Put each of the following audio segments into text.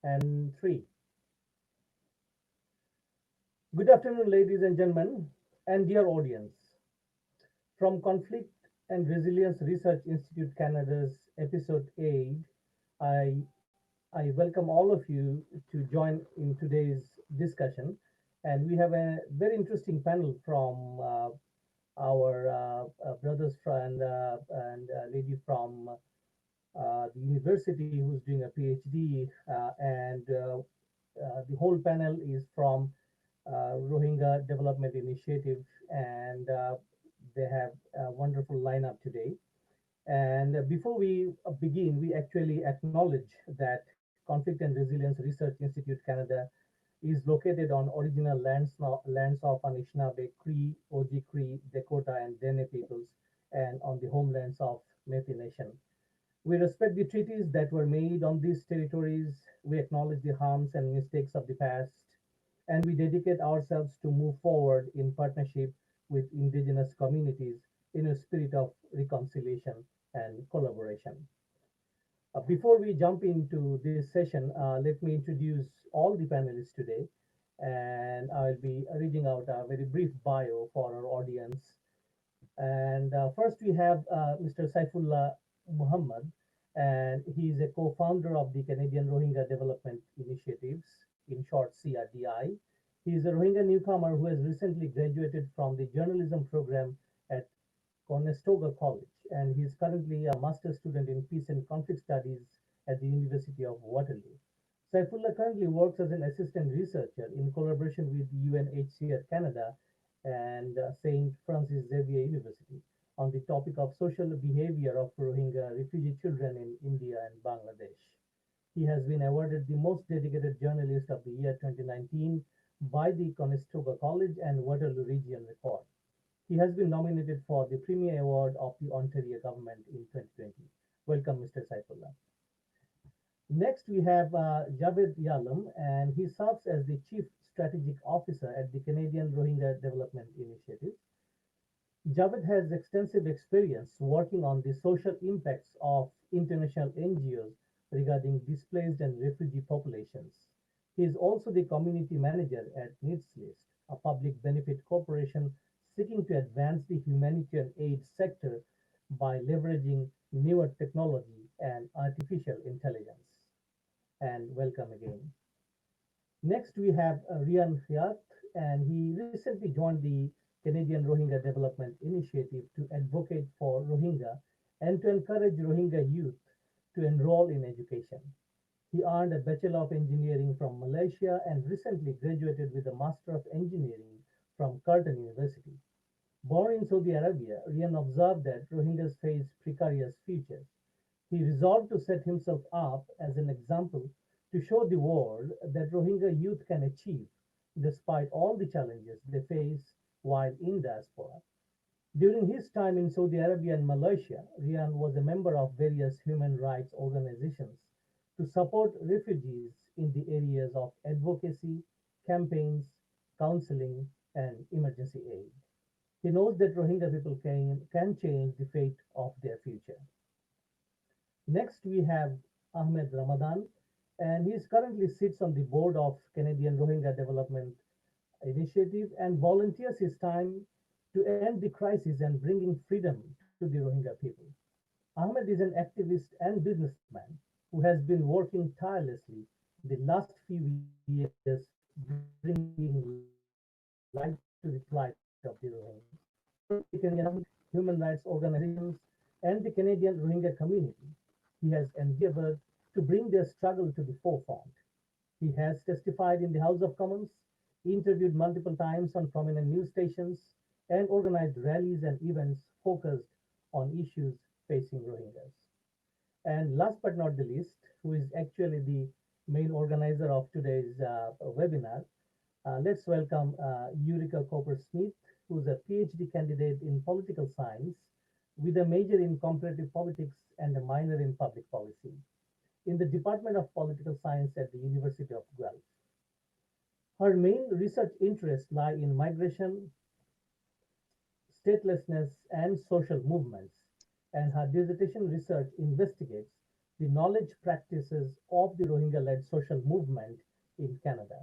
And three. Good afternoon, ladies and gentlemen, and dear audience. From Conflict and Resilience Research Institute Canada's episode 8, I, I welcome all of you to join in today's discussion. And we have a very interesting panel from our brothers and lady from the university who's doing a PhD, and the whole panel is from Rohingya Development Initiative, and they have a wonderful lineup today. And before we begin, we actually acknowledge that Conflict and Resilience Research Institute Canada is located on original lands of Anishinaabe, Cree, Oji-Cree, Dakota, and Dene peoples, and on the homelands of Métis Nation. We respect the treaties that were made on these territories. We acknowledge the harms and mistakes of the past, and we dedicate ourselves to move forward in partnership with Indigenous communities in a spirit of reconciliation and collaboration. Before we jump into this session, let me introduce all the panelists today, and I'll be reading out a very brief bio for our audience. And first, we have Mr. Saifullah Muhammad, and he is a co-founder of the Canadian Rohingya Development Initiatives, in short CRDI. He is a Rohingya newcomer who has recently graduated from the journalism program at Conestoga College, and he is currently a master's student in peace and conflict studies at the University of Waterloo. Saifullah currently works as an assistant researcher in collaboration with UNHCR Canada and St. Francis Xavier University on the topic of social behavior of Rohingya refugee children in India and Bangladesh. He has been awarded the Most Dedicated Journalist of the Year 2019 by the Conestoga College and Waterloo Region Record. He has been nominated for the Premier Award of the Ontario Government in 2020. Welcome, Mr. Saifullah. Next, we have Javiet Ealom, and he serves as the Chief Strategic Officer at the Canadian Rohingya Development Initiative. Javiet has extensive experience working on the social impacts of international NGOs regarding displaced and refugee populations. He is also the community manager at Needs List, a public benefit corporation seeking to advance the humanitarian aid sector by leveraging newer technology and artificial intelligence. And welcome again. Next, we have Riyan Khyyat, and he recently joined the Canadian Rohingya Development Initiative to advocate for Rohingya and to encourage Rohingya youth to enroll in education. He earned a Bachelor of Engineering from Malaysia and recently graduated with a Master of Engineering from Curtin University. Born in Saudi Arabia, Riyan observed that Rohingyas face precarious futures. He resolved to set himself up as an example to show the world that Rohingya youth can achieve despite all the challenges they face while in diaspora. During his time in Saudi Arabia and Malaysia, Riyan was a member of various human rights organizations to support refugees in the areas of advocacy, campaigns, counseling, and emergency aid. He knows that Rohingya people can change the fate of their future. Next, we have Ahmed Ramadan, and he currently sits on the board of Canadian Rohingya Development Initiative and volunteers his time to end the crisis and bringing freedom to the Rohingya people. Ahmed is an activist and businessman who has been working tirelessly the last few years, bringing light to the plight of the Rohingyas. He has worked with the Canadian human rights organizations and the Canadian Rohingya community. He has endeavored to bring their struggle to the forefront. He has testified in the House of Commons, interviewed multiple times on prominent news stations, and organized rallies and events focused on issues facing Rohingyas. And last but not the least, who is actually the main organizer of today's webinar, let's welcome Yukiko Cowper-Smith, who's a PhD candidate in political science with a major in comparative politics and a minor in public policy in the Department of Political Science at the University of Guelph. Her main research interests lie in migration, statelessness, and social movements, and her dissertation research investigates the knowledge practices of the Rohingya-led social movement in Canada.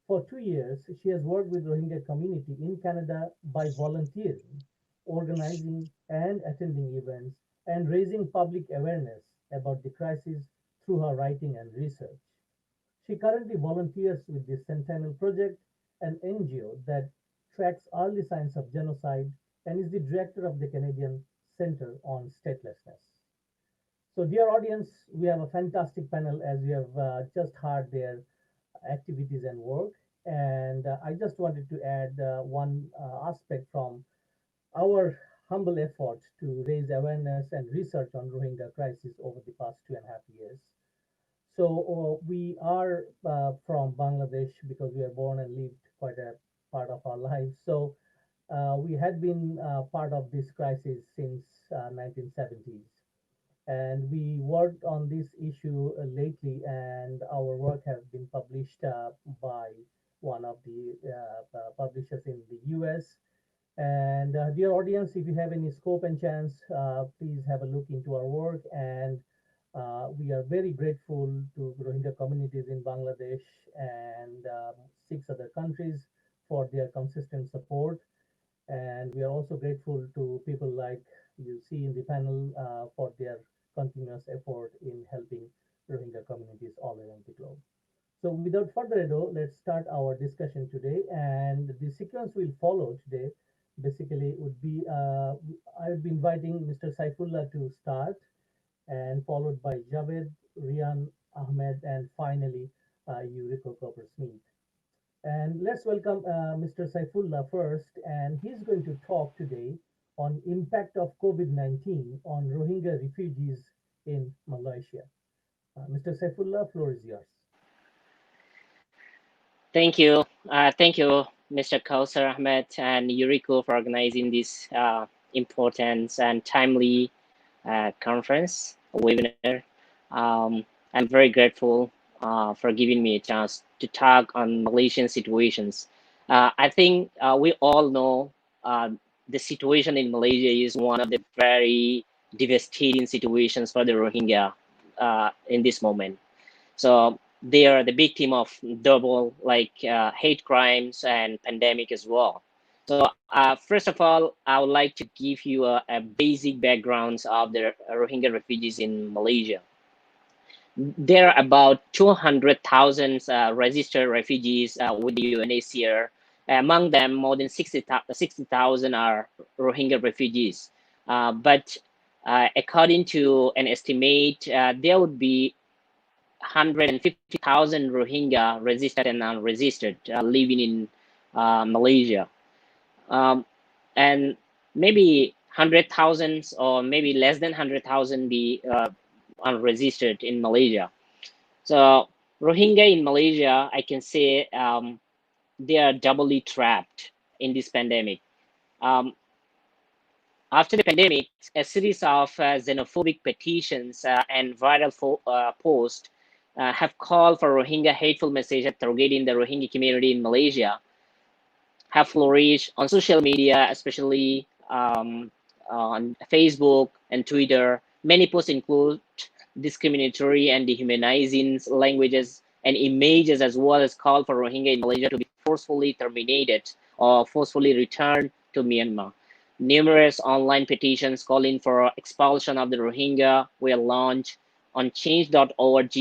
For 2 years, she has worked with Rohingya community in Canada by volunteering, organizing and attending events, and raising public awareness about the crisis through her writing and research. She currently volunteers with the Sentinel Project, an NGO that tracks early signs of genocide and is the director of the Canadian Center on Statelessness. So, dear audience, we have a fantastic panel as we have just heard their activities and work. And I just wanted to add one aspect from our humble effort to raise awareness and research on Rohingya crisis over the past 2.5 years. So we are from Bangladesh because we are born and lived quite a part of our lives. So we had been part of this crisis since 1970s, and we worked on this issue lately, and our work has been published by one of the publishers in the US. And dear audience, if you have any scope and chance, please have a look into our work. And we are very grateful to Rohingya communities in Bangladesh and 6 other countries for their consistent support. And we are also grateful to people like you see in the panel for their continuous effort in helping Rohingya communities all around the globe. So without further ado, let's start our discussion today. And the sequence we'll follow today basically would be, I would be inviting Mr. Saifullah to start, and followed by Javiet, Riyan, Ahmed, and finally Yukiko Cowper-Smith. And let's welcome Mr. Saifullah first, and he's going to talk today on impact of COVID-19 on Rohingya refugees in Malaysia. Mr. Saifullah, floor is yours. Thank you. Thank you, Mr. Kausar Ahmed and Yukiko for organizing this important and timely conference webinar. I'm very grateful for giving me a chance to talk on Malaysian situations. I think we all know the situation in Malaysia is one of the very devastating situations for the Rohingya in this moment. So they are the victim of double hate crimes and pandemic as well. So first of all, I would like to give you a basic background of the Rohingya refugees in Malaysia. There are about 200,000 registered refugees with the UNHCR. Among them, more than 60,000 are Rohingya refugees. But according to an estimate, there would be 150,000 Rohingya registered and unregistered living in Malaysia. And maybe 100,000 or maybe less than 100,000 be unregistered in Malaysia. So Rohingya in Malaysia, I can say they are doubly trapped in this pandemic. After the pandemic, a series of xenophobic petitions and viral posts have called for Rohingya hateful messages targeting the Rohingya community in Malaysia have flourished on social media, especially on Facebook and Twitter. Many posts include discriminatory and dehumanizing languages and images, as well as call for Rohingya in Malaysia to be forcefully terminated or forcefully returned to Myanmar. Numerous online petitions calling for expulsion of the Rohingya were launched on change.org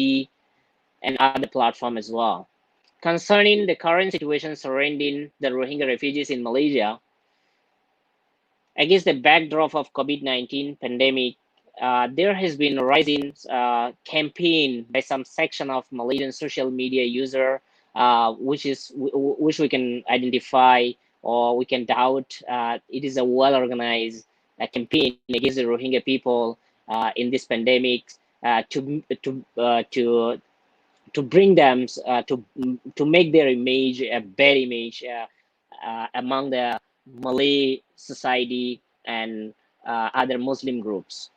and other platforms as well. Concerning the current situation surrounding the Rohingya refugees in Malaysia, against the backdrop of COVID-19 pandemic, there has been a rising campaign by some section of Malaysian social media user, which we can identify or we can doubt it is a well-organized campaign against the Rohingya people in this pandemic to bring them to make their image a bad image among the Malay society and other Muslim groups.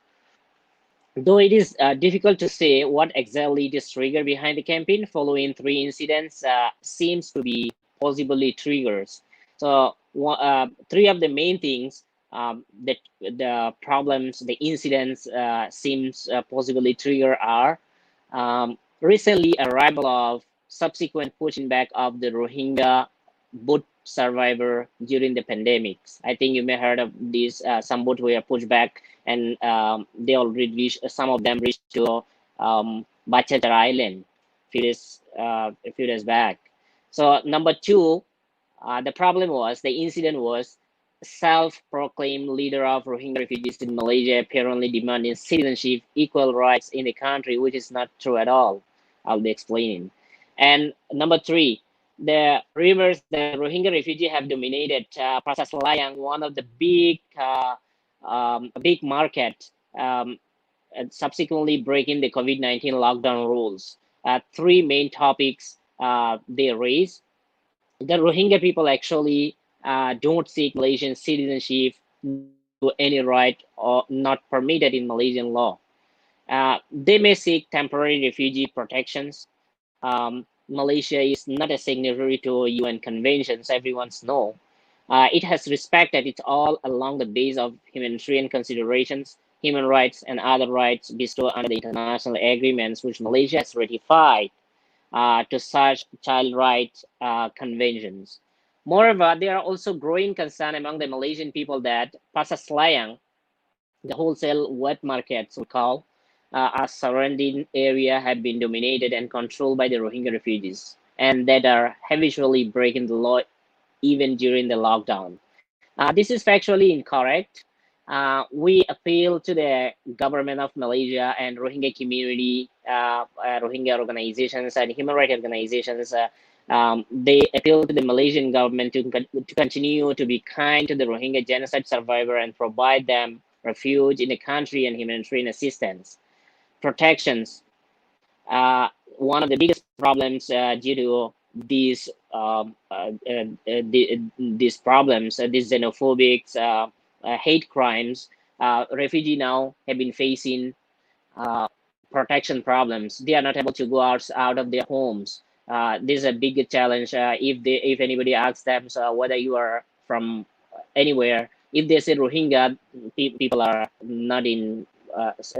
Though it is difficult to say what exactly this trigger behind the campaign, following 3 incidents seems to be possibly triggers. So 3 of the main things the problems, the incidents seems possibly trigger are recently arrival of subsequent pushing back of the Rohingya boat survivor during the pandemics. I think you may heard of these. Some boats were pushed back, and they already reached. Some of them reached to Bachachar Island a few days back. So number two, the problem was the incident was self-proclaimed leader of Rohingya refugees in Malaysia apparently demanding citizenship, equal rights in the country, which is not true at all. I'll be explaining. And number three, the rivers that Rohingya refugees have dominated Pasar Selayang, one of the big market, and subsequently breaking the COVID-19 lockdown rules. Three main topics they raised. The Rohingya people actually don't seek Malaysian citizenship, to any right or not permitted in Malaysian law. They may seek temporary refugee protections. Malaysia is not a signatory to UN conventions, everyone's know. It has respected it all along the base of humanitarian considerations, human rights, and other rights bestowed under the international agreements which Malaysia has ratified to such child rights conventions. Moreover, there are also growing concern among the Malaysian people that Pasar Selayang, the wholesale wet markets we call, our surrounding area have been dominated and controlled by the Rohingya refugees, and that are habitually breaking the law even during the lockdown. This is factually incorrect. We appeal to the government of Malaysia and Rohingya community, Rohingya organizations and human rights organizations. They appeal to the Malaysian government to continue to be kind to the Rohingya genocide survivor and provide them refuge in the country and humanitarian assistance. Protections. One of the biggest problems due to these problems, these xenophobic hate crimes, refugee now have been facing uh, protection problems. They are not able to go out of their homes. This is a big challenge. If anybody asks them, so whether you are from anywhere, if they say Rohingya, people are not in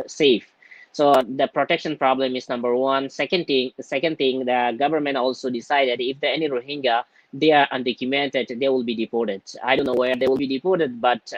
safe. So the protection problem is number one. The second thing, the government also decided if there are any Rohingya, they are undocumented, they will be deported. I don't know where they will be deported, but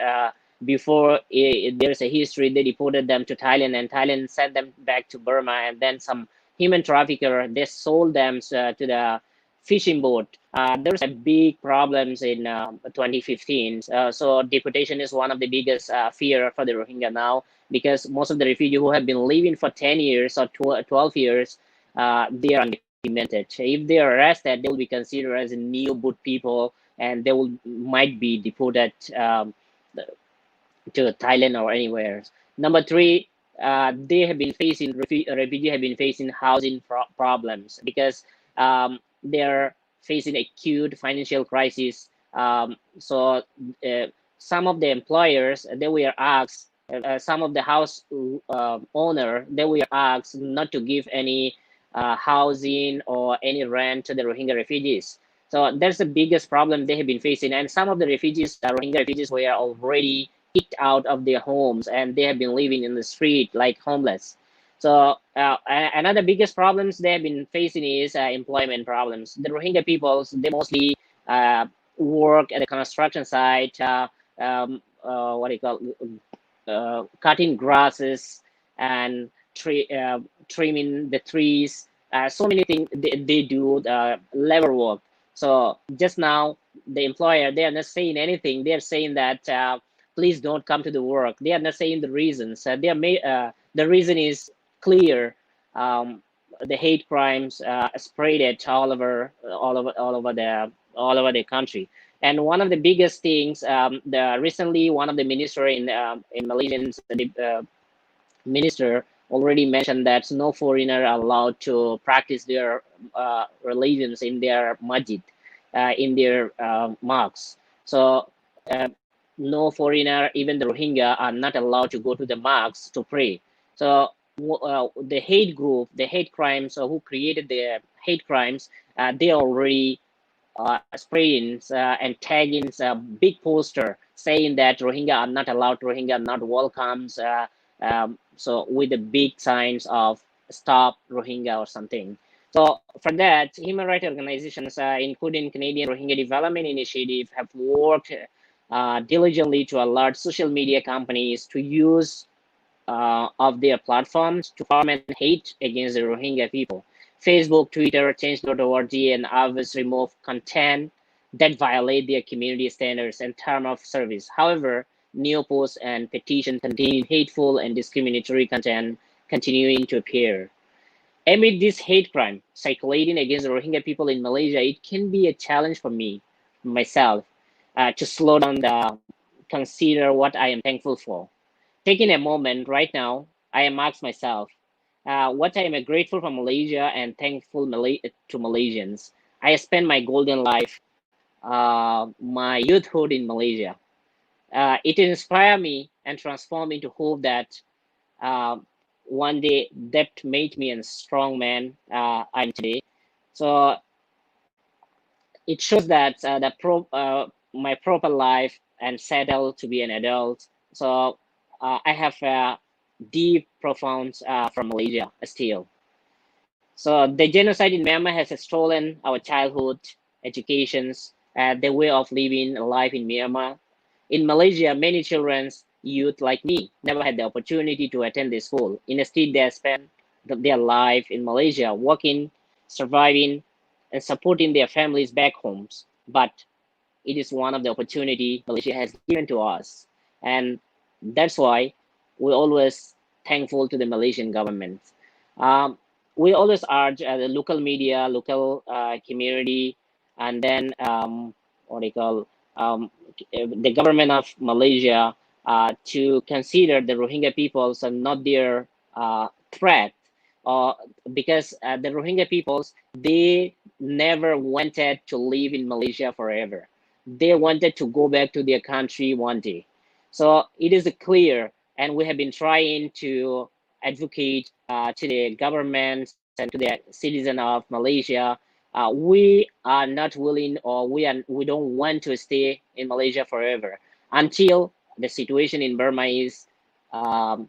before there's a history, they deported them to Thailand, and Thailand sent them back to Burma, and then some human trafficker, they sold them to the fishing boat. There's a big problems in 2015. So deportation is one of the biggest fear for the Rohingya now, because most of the refugees who have been living for 10 years or 12 years, they are undocumented. If they are arrested, they will be considered as a new boot people, and they might be deported to Thailand or anywhere. Number three, they have been facing refugees have been facing housing problems, because they're facing acute financial crisis. So some of the employers, they were asked, some of the house owner, they were asked not to give any housing or any rent to the Rohingya refugees. So that's the biggest problem they have been facing. And some of the refugees, Rohingya refugees, were already kicked out of their homes, and they have been living in the street like homeless. So another biggest problems they have been facing is employment problems. The Rohingya peoples, they mostly work at the construction site, what do you call, cutting grasses and trimming the trees. So many things they do labor work. So just now, the employer, they are not saying anything. They are saying that please don't come to the work. They are not saying the reasons. The reason is clear. The hate crimes spread it all over the country. And one of the biggest things, recently one of the minister in Malaysian minister already mentioned that no foreigner are allowed to practice their religions in their masjid, in their mosques. So no foreigner, even the Rohingya, are not allowed to go to the mosques to pray. So the hate group, the hate crimes, who created the hate crimes, they already spraying and tagging a big poster saying that Rohingya are not allowed, Rohingya are not welcomes. So with the big signs of stop Rohingya or something. So for that, human rights organizations, including Canadian Rohingya Development Initiative, have worked diligently to alert social media companies to use of their platforms to foment hate against the Rohingya people. Facebook, Twitter, Change.org, and others remove content that violate their community standards and term of service. However, new posts and petitions containing hateful and discriminatory content continuing to appear. Amid this hate crime circulating against the Rohingya people in Malaysia, it can be a challenge for me, myself, to slow down the consider what I am thankful for. Taking a moment right now, I am asked myself, what I am grateful for Malaysia and thankful to Malaysians. I spent my golden life, my youthhood in Malaysia. It inspired me and transformed into hope that uh, one day that made me a strong man I'm today. So it shows that my proper life and settled to be an adult. So I have a deep, profound from Malaysia still. So the genocide in Myanmar has stolen our childhood, educations, the way of living life in Myanmar. In Malaysia, many children's youth like me never had the opportunity to attend the school. Instead, they spend their life in Malaysia, working, surviving, and supporting their families back homes. But it is one of the opportunity Malaysia has given to us, and that's why we always thankful to the Malaysian government. Um, we always urge the local media, local community, and then what they call the government of Malaysia to consider the Rohingya peoples and not their threat, or because the Rohingya peoples, they never wanted to live in Malaysia forever. They wanted to go back to their country one day. So it is clear, and we have been trying to advocate to the governments and to the citizen of Malaysia. We are not willing, or we don't want to stay in Malaysia forever until the situation in Burma is um,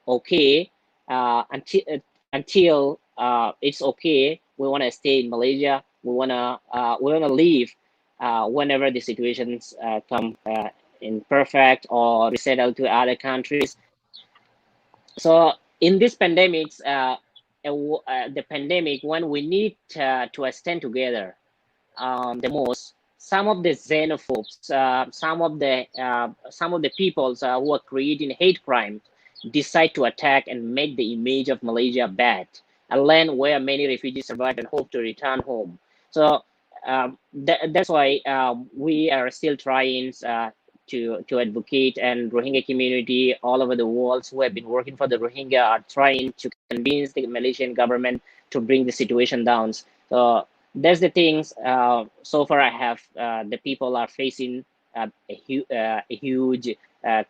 okay. Until it's okay, we want to stay in Malaysia. We wanna leave whenever the situations come in perfect or resettle to other countries. So in this pandemics, the pandemic, when we need to stand together the most, some of the xenophobes, some of the peoples who are creating hate crimes decide to attack and make the image of Malaysia bad, a land where many refugees survive and hope to return home. So that's why we are still trying to advocate, and Rohingya community all over the world who have been working for the Rohingya are trying to convince the Malaysian government to bring the situation down. So that's the things. So far, I have the people are facing a huge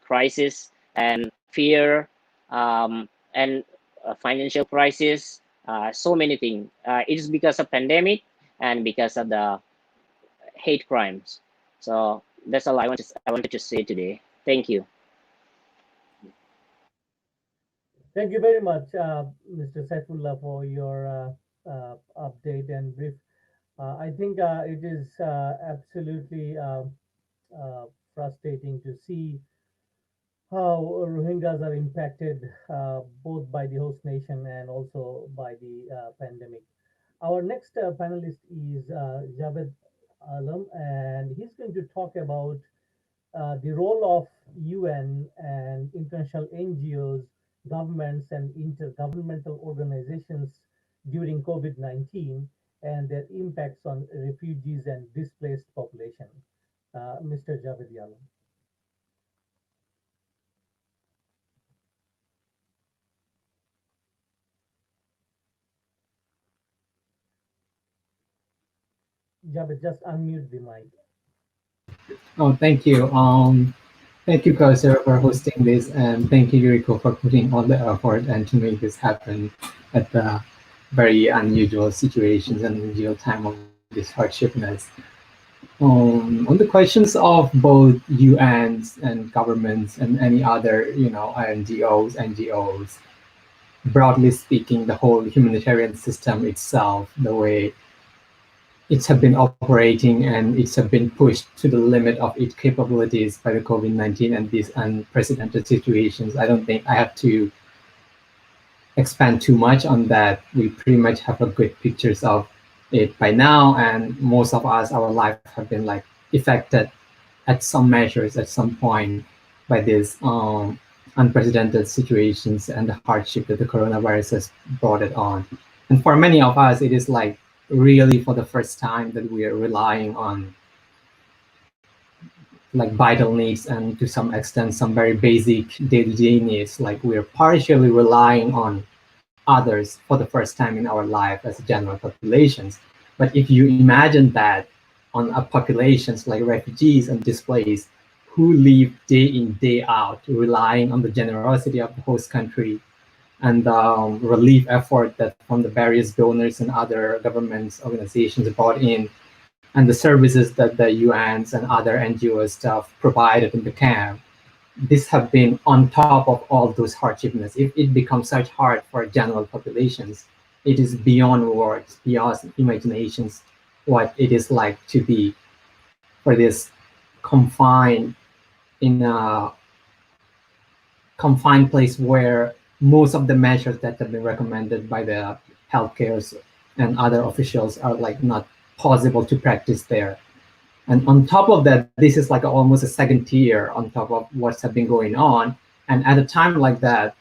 crisis and fear, and financial crisis. So many things. It is because of pandemic and because of the hate crimes. So that's all I wanted to say today. Thank you. Thank you very much, Mr. Saifullah, for your update and brief. I think it is absolutely frustrating to see how Rohingyas are impacted both by the host nation and also by the pandemic. Our next panelist is Javiet Ealom, and he's going to talk about the role of UN and international NGOs, governments, and intergovernmental organizations during COVID-19 and their impacts on refugees and displaced population. Mr. Javiet Ealom. Javiet, just unmute the mic. Oh, thank you. Thank you, Kauser, for hosting this, and thank you, Yuriko, for putting all the effort and to make this happen at the very unusual situations and unusual time of this hardshipness. On the questions of both UNs and governments and any other, NGOs, broadly speaking, the whole humanitarian system itself, the way it's have been operating and it's have been pushed to the limit of its capabilities by the COVID-19 and these unprecedented situations. I don't think I have to expand too much on that. We pretty much have a good pictures of it by now, and most of us, our life have been like affected at some measures at some point by these unprecedented situations and the hardship that the coronavirus has brought it on. And for many of us, it is like really for the first time that we are relying on like vital needs and to some extent some very basic day-to-day needs. Like we're partially relying on others for the first time in our life as general populations. But if you imagine that on a populations like refugees and displaced who live day in, day out, relying on the generosity of the host country and relief effort that from the various donors and other governments organizations brought in, and the services that the UNs and other NGOs stuff provided in the camp, this have been on top of all those hardships. If it becomes such hard for general populations, it is beyond words, beyond imaginations, what it is like to be for this confined in a confined place where most of the measures that have been recommended by the healthcare and other officials are like not possible to practice there. And on top of that, this is like almost a second tier on top of what's have been going on. And at a time like that,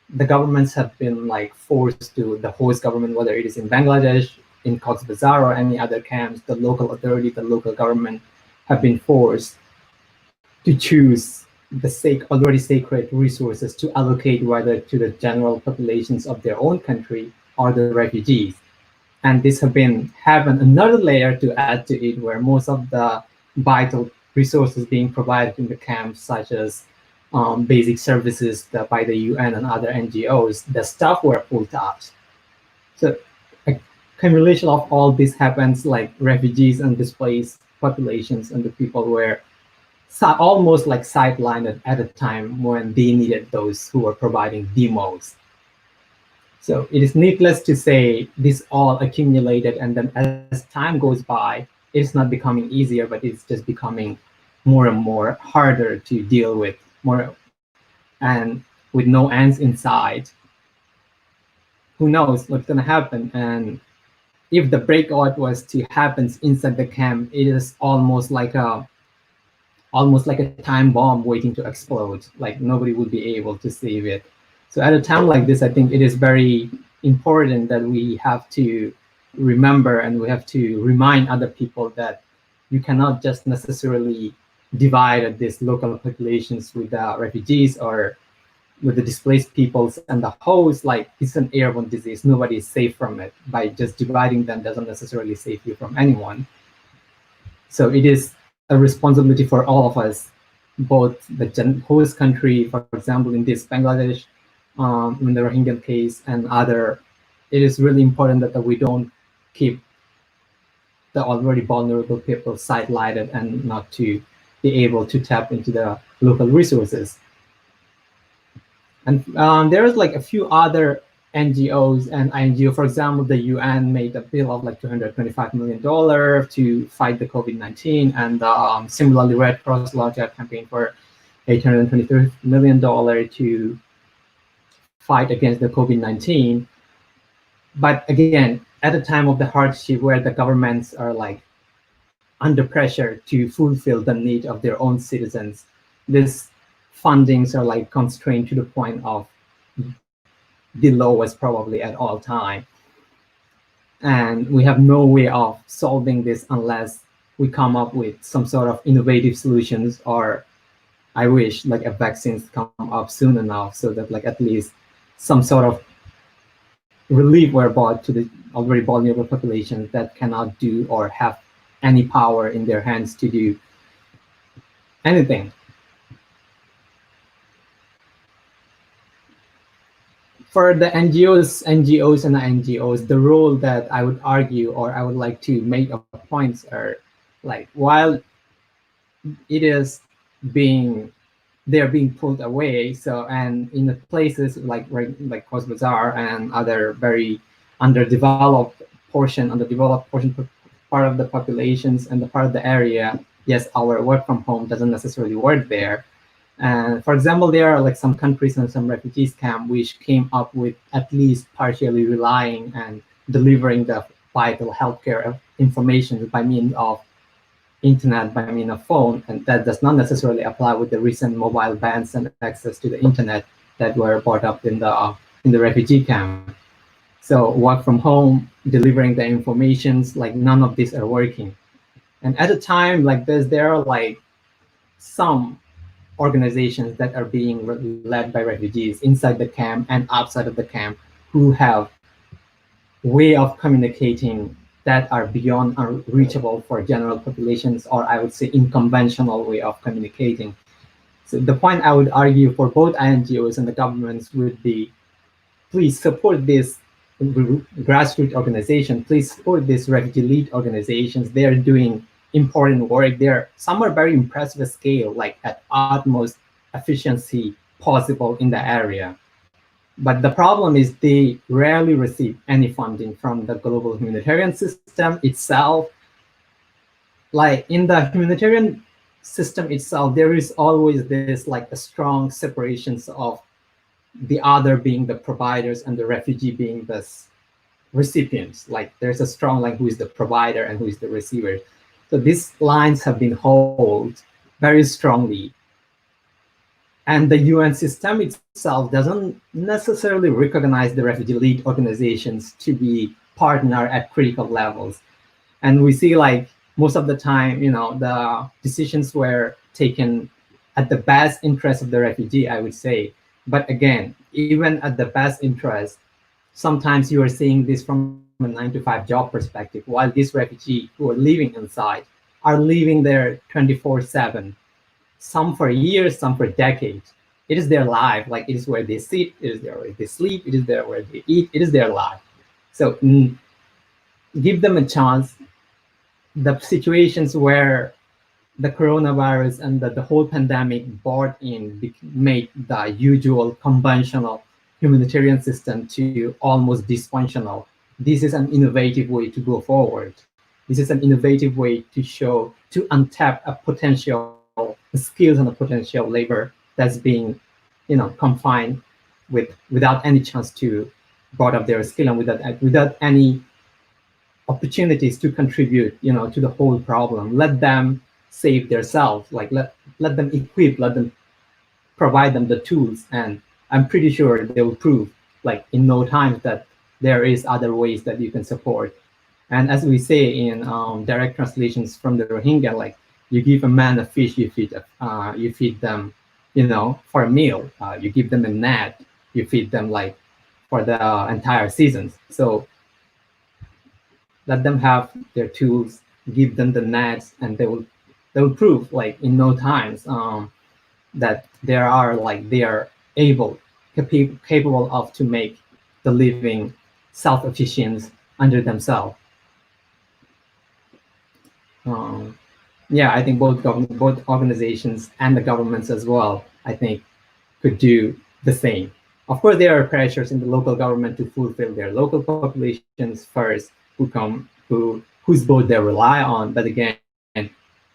the governments have been like forced to, the host government, whether it is in Bangladesh, in Cox's Bazar or any other camps, the local authority, the local government have been forced to choose the already sacred resources to allocate whether to the general populations of their own country or the refugees. And this have another layer to add to it, where most of the vital resources being provided in the camps, such as basic services by the UN and other NGOs, the staff were pulled out. So a accumulation of all this happens, like refugees and displaced populations and the people were almost like sidelined at a time when they needed those who were providing the most. So it is needless to say, this all accumulated, and then as time goes by, it's not becoming easier, but it's just becoming more and more harder to deal with, and with no ends in sight. Who knows what's gonna happen? And if the breakout was to happen inside the camp, it is almost like a time bomb waiting to explode. Like nobody would be able to save it. So at a time like this, I think it is very important that we have to remember and we have to remind other people that you cannot just necessarily divide these local populations with the refugees or with the displaced peoples and the host. Like it's an airborne disease. Nobody is safe from it. By just dividing them doesn't necessarily save you from anyone. So it is a responsibility for all of us, both the host country, for example, in this Bangladesh, in the Rohingya case and other. It is really important that we don't keep the already vulnerable people sidelined and not to be able to tap into the local resources. And there's like a few other NGOs and INGO. For example, the UN made a bill of like $225 million to fight the COVID-19, and similarly, Red Cross launched a campaign for $823 million to fight against the COVID-19. But again, at a time of the hardship where the governments are like under pressure to fulfill the need of their own citizens, these fundings are like constrained to the point of the lowest probably at all time. And we have no way of solving this unless we come up with some sort of innovative solutions, or I wish like a vaccines come up soon enough so that like at least some sort of relief were brought to the already vulnerable populations that cannot do or have any power in their hands to do anything. For the NGOs and the NGOs, the role that I would argue or I would like to make a points are Like while it is being they're being pulled away. So and in the places like Coast Bazar and other very underdeveloped portion part of the populations and the part of the area, yes, our work from home doesn't necessarily work there. And for example, there are like some countries and some refugees camp which came up with at least partially relying and delivering the vital healthcare information by means of internet, by means of phone, and that does not necessarily apply with the recent mobile bans and access to the internet that were brought up in the refugee camp. So work from home, delivering the informations, like none of these are working. And at a time like this, there are like some organizations that are being led by refugees inside the camp and outside of the camp who have way of communicating that are beyond unreachable for general populations, or I would say unconventional way of communicating. So the point I would argue for both NGOs and the governments would be, please support this grassroots organization, please support these refugee lead organizations. They are doing important work. Some are very impressive scale, like at utmost efficiency possible in the area. But the problem is they rarely receive any funding from the global humanitarian system itself. Like in the humanitarian system itself, there is always this like a strong separations of the other being the providers and the refugee being the recipients. Like there's a strong line who is the provider and who is the receiver. So these lines have been held very strongly. And the UN system itself doesn't necessarily recognize the refugee lead organizations to be partner at critical levels. And we see like most of the time, the decisions were taken at the best interest of the refugee, I would say. But again, even at the best interest, sometimes you are seeing this from a 9-to-5 job perspective, while these refugees who are living inside are living there 24/7. Some for years, some for decades. It is their life. Like it is where they sit, it is there where they sleep, it is there where they eat, it is their life. So give them a chance. The situations where the coronavirus and the whole pandemic brought in made the usual conventional humanitarian system to almost dysfunctional. This is an innovative way to go forward. This is an innovative way to untap a potential skills and a potential labor that's being, confined without any chance to brought up their skill and without any opportunities to contribute, to the whole problem. Let them save themselves, like let them equip, let them provide them the tools, and I'm pretty sure they will prove like in no time that there is other ways that you can support. And as we say in direct translations from the Rohingya, like you give a man a fish, you feed them, for a meal. You give them a net, you feed them like for the entire seasons. So let them have their tools, give them the nets, and they will prove like in no times that they are capable of to make the living self-efficient under themselves. Yeah, I think both organizations and the governments as well, I think, could do the same. Of course, there are pressures in the local government to fulfill their local populations first, whose boat they rely on. But again,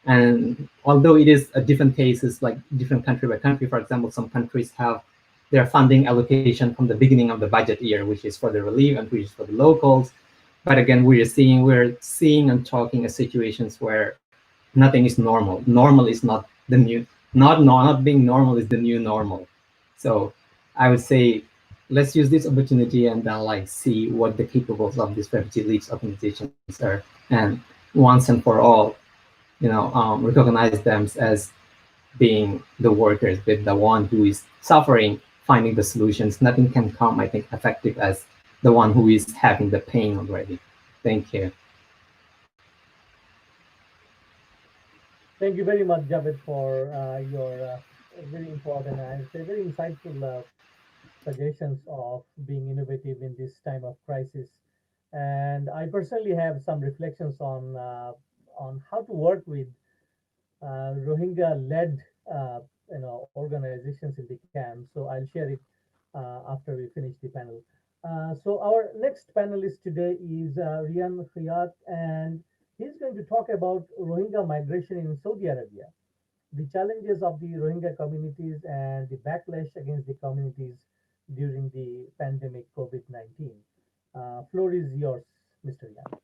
and although it is a different cases, like different country by country, for example, some countries have their funding allocation from the beginning of the budget year, which is for the relief and which is for the locals. But again, we're seeing and talking of situations where nothing is normal. Normal is not the new, not being normal is the new normal. So I would say, let's use this opportunity and then like see what the capabilities of these refugee leads organizations are, and once and for all, recognize them as being the workers, but the one who is suffering, finding the solutions. Nothing can come, I think, effective as the one who is having the pain already. Thank you. Thank you very much, Javiet, for your very important and very insightful suggestions of being innovative in this time of crisis. And I personally have some reflections on on how to work with Rohingya-led organizations in the camp. So I'll share it after we finish the panel. So our next panelist today is Riyan Khyyat, and he's going to talk about Rohingya migration in Saudi Arabia, the challenges of the Rohingya communities and the backlash against the communities during the pandemic COVID-19. Floor is yours, Mr. Riyan.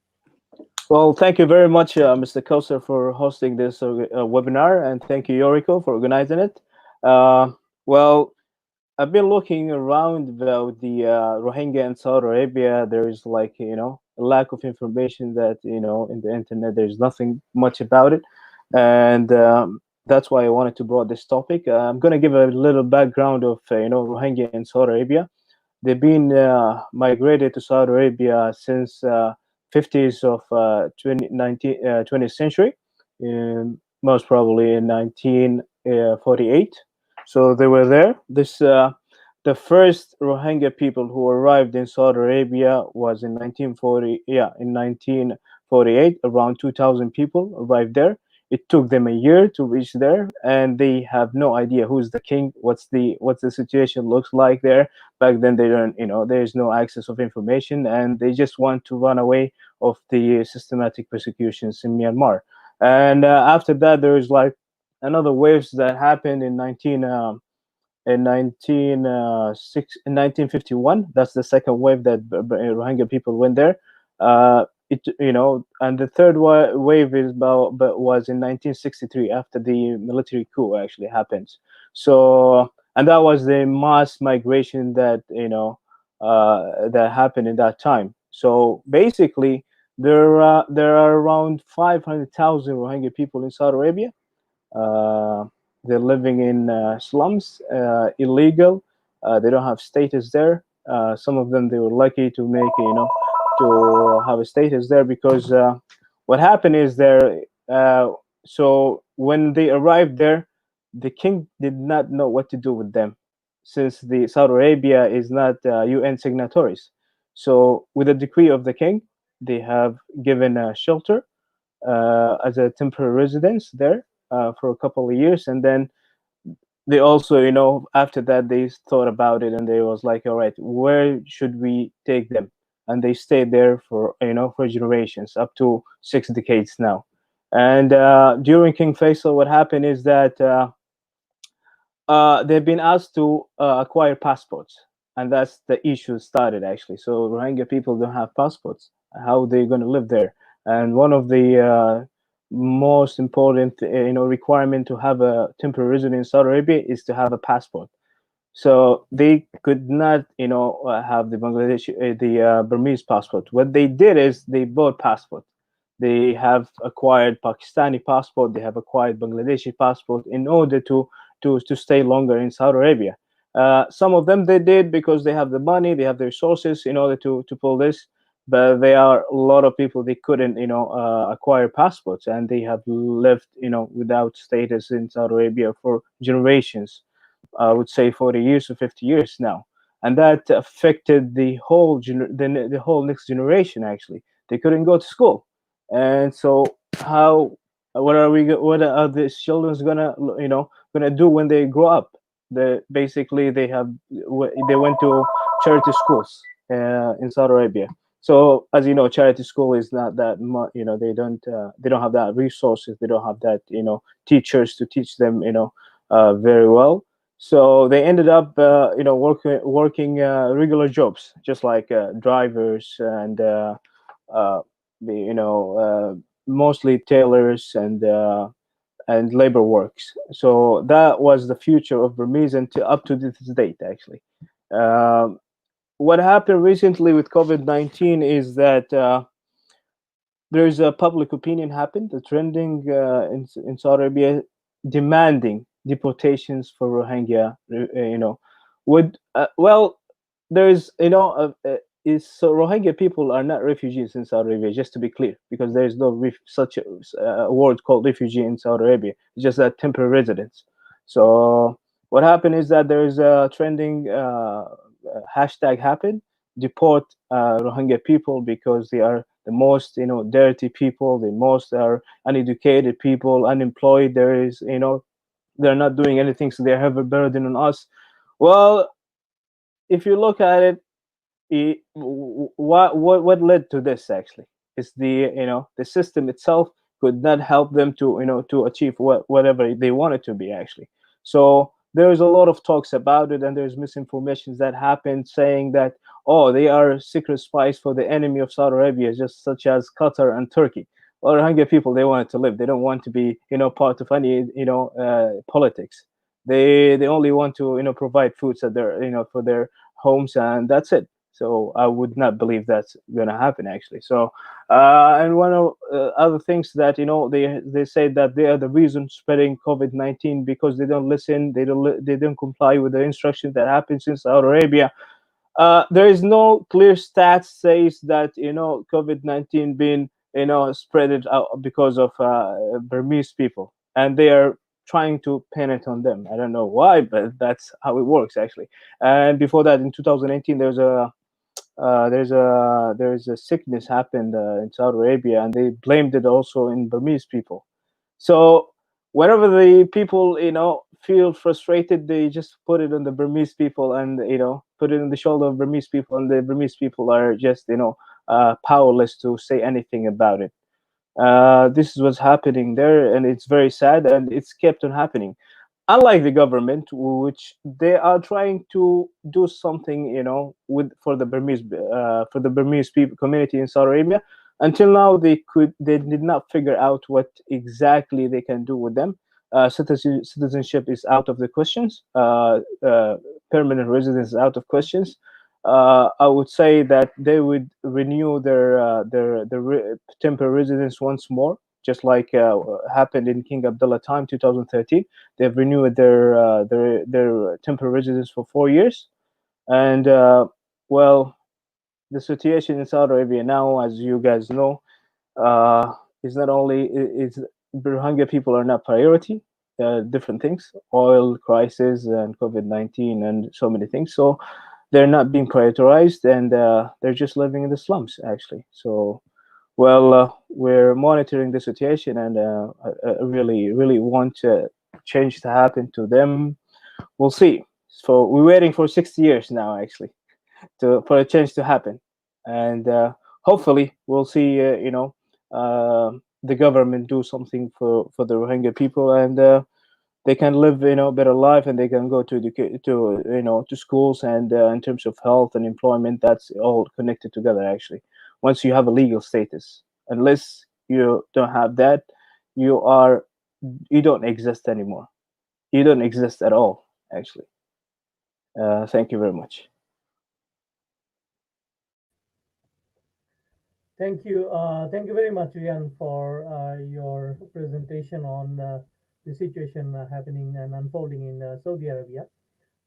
Well, thank you very much, Mr. Koser, for hosting this webinar, and thank you, Yuriko, for organizing it. Well, I've been looking around about the Rohingya in Saudi Arabia. There is like, a lack of information that, in the internet, there's nothing much about it. And that's why I wanted to brought this topic. I'm going to give a little background of, Rohingya in Saudi Arabia. They've been migrated to Saudi Arabia since 50s of 20th century, most probably in 1948. So they were there. The first Rohingya people who arrived in Saudi Arabia was in 1940. Yeah, in 1948, around 2,000 people arrived there. It took them a year to reach there, and they have no idea who's the king, what's the situation looks like there. Back then, they don't, there's no access of information, and they just want to run away of the systematic persecutions in Myanmar. And after that, there is like another waves that happened in 1951. That's the second wave that Rohingya people went there. And the third wave is but was in 1963 after the military coup actually happened. So, and that was the mass migration that that happened in that time. So basically, there are around 500,000 Rohingya people in Saudi Arabia. uh, they're living in slums, illegal. They don't have status there. Some of them, they were lucky to make, to have a status there, because what happened is there. So when they arrived there, the king did not know what to do with them, since the Saudi Arabia is not UN signatories. So with the decree of the king, they have given a shelter as a temporary residence there for a couple of years, and then they also, after that, they thought about it, and they was like, all right, where should we take them? And they stayed there for, for generations, up to 6 decades now. And during King Faisal, what happened is that they've been asked to acquire passports, and that's the issue started actually. So Rohingya people don't have passports. How are they going to live there? And one of the most important, requirement to have a temporary residence in Saudi Arabia is to have a passport. So they could not, have the Burmese passport. What they did is they bought passport. They have acquired Pakistani passport. They have acquired Bangladeshi passport in order to stay longer in Saudi Arabia. Some of them they did because they have the money, they have the resources in order to pull this. But there are a lot of people they couldn't, acquire passports, and they have lived, without status in Saudi Arabia for generations. I would say 40 years or 50 years now, and that affected the whole the whole next generation. Actually, they couldn't go to school, and so how? What are these children gonna do when they grow up? Basically they went to charity schools in Saudi Arabia. So as you know, charity school is not that much. They don't have that resources. They don't have that teachers to teach them very well. So they ended up working regular jobs, just like drivers and uh, mostly tailors and labor works. So that was the future of Burmese until up to this date, actually. Um, what happened recently with COVID-19 is that there's a public opinion happened, the trending in Saudi Arabia, demanding deportations for Rohingya. Would well, there's is so Rohingya people are not refugees in Saudi Arabia. Just to be clear, because there is no such a word called refugee in Saudi Arabia. It's just a temporary residence. So what happened is that there is a trending hashtag happened, deport Rohingya people because they are the most, dirty people, the most are uneducated people, unemployed. There is, they're not doing anything, so they have a burden on us. Well, if you look at it, what led to this actually is the system itself could not help them to achieve whatever they wanted to be actually. So there's a lot of talks about it, and there's misinformations that happened saying that, oh, they are secret spies for the enemy of Saudi Arabia, just such as Qatar and Turkey. Well, Rohingya people, they wanted to live. They don't want to be part of any politics. They only want to provide foods at their for their homes, and that's it. So I would not believe that's going to happen actually. So and one of other things that they say that they are the reason spreading COVID-19 because they don't listen, they don't comply with the instructions that happens in Saudi Arabia. There is no clear stats says that COVID-19 been spread it out because of Burmese people, and they are trying to pin it on them. I don't know why, but that's how it works actually. And before that, in 2018, there's a sickness happened in Saudi Arabia, and they blamed it also in Burmese people. So whenever the people feel frustrated, they just put it on the Burmese people, and put it on the shoulder of Burmese people, and the Burmese people are just powerless to say anything about it. This is what's happening there, and it's very sad, and it's kept on happening. Unlike the government, which they are trying to do something, for the Burmese people community in Saudi Arabia. Until now, they did not figure out what exactly they can do with them. Citizenship is out of the questions. Permanent residence is out of questions. I would say that they would renew their temporary residence once more, just like happened in King Abdullah time, 2013. They've renewed their temporary residence for 4 years, and well, the situation in Saudi Arabia now, as you guys know, is not only is Rohingya people are not priority. Different things, oil crisis and COVID-19 and so many things. So they're not being prioritized, and they're just living in the slums actually. So well, we're monitoring the situation, and I really want change to happen to them. We'll see. So we're waiting for 60 years now actually for a change to happen, and hopefully we'll see the government do something for the Rohingya people, and they can live better life, and they can go to to schools, and in terms of health and employment, that's all connected together actually. Once you have a legal status, unless you don't have that, you don't exist anymore. You don't exist at all actually. Thank you very much. Thank you very much, Riyan, for your presentation on the situation happening and unfolding in Saudi Arabia.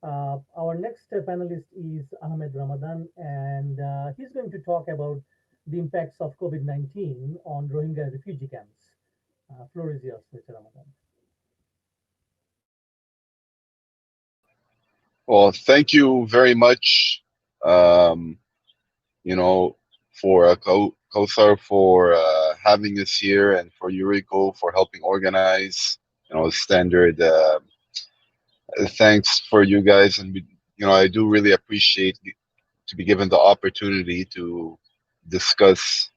Our next panelist is Ahmed Ramadan, and he's going to talk about the impacts of COVID-19 on Rohingya refugee camps. Floor is yours, Mr. Ramadan. Well, thank you very much, um, for Kauthar for having us here, and for Yuriko for helping organize, standard. Thanks for you guys, and I do really appreciate to be given the opportunity to discuss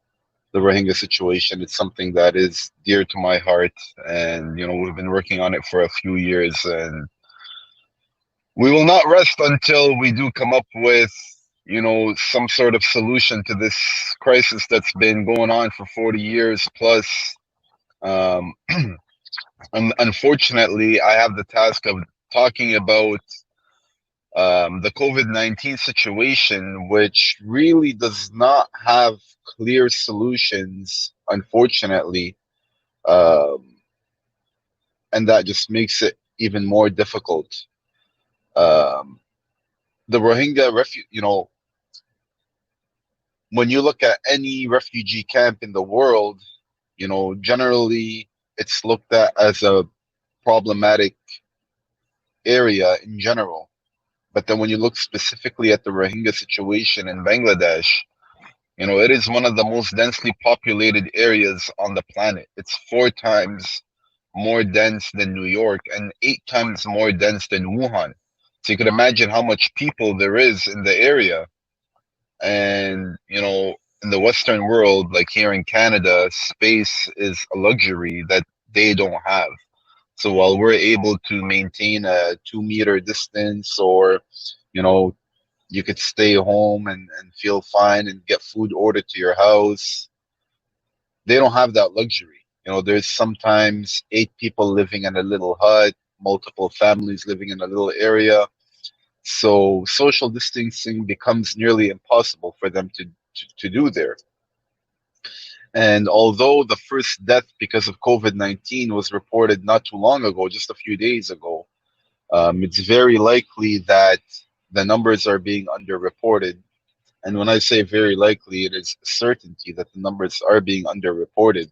the Rohingya situation. It's something that is dear to my heart, and we've been working on it for a few years, and we will not rest until we do come up with some sort of solution to this crisis that's been going on for 40 years plus. And unfortunately, I have the task of talking about the COVID-19 situation, which really does not have clear solutions, unfortunately. And that just makes it even more difficult. The Rohingya when you look at any refugee camp in the world, generally it's looked at as a problematic area in general. But then when you look specifically at the Rohingya situation in Bangladesh, You know, it is one of the most densely populated areas on the planet. It's 4 times more dense than New York and 8 times more dense than Wuhan. So you could imagine how much people there is in the area. And, you know, in the Western world, like here in Canada, space is a luxury that they don't have. So while we're able to maintain a 2 meter distance, or, you know, you could stay home and feel fine and get food ordered to your house, they don't have that luxury. You know, there's sometimes 8 people living in a little hut, multiple families living in a little area. So social distancing becomes nearly impossible for them to do there. And although the first death because of COVID-19 was reported not too long ago, just a few days ago, it's very likely that the numbers are being underreported. And when I say very likely, it is a certainty that the numbers are being underreported,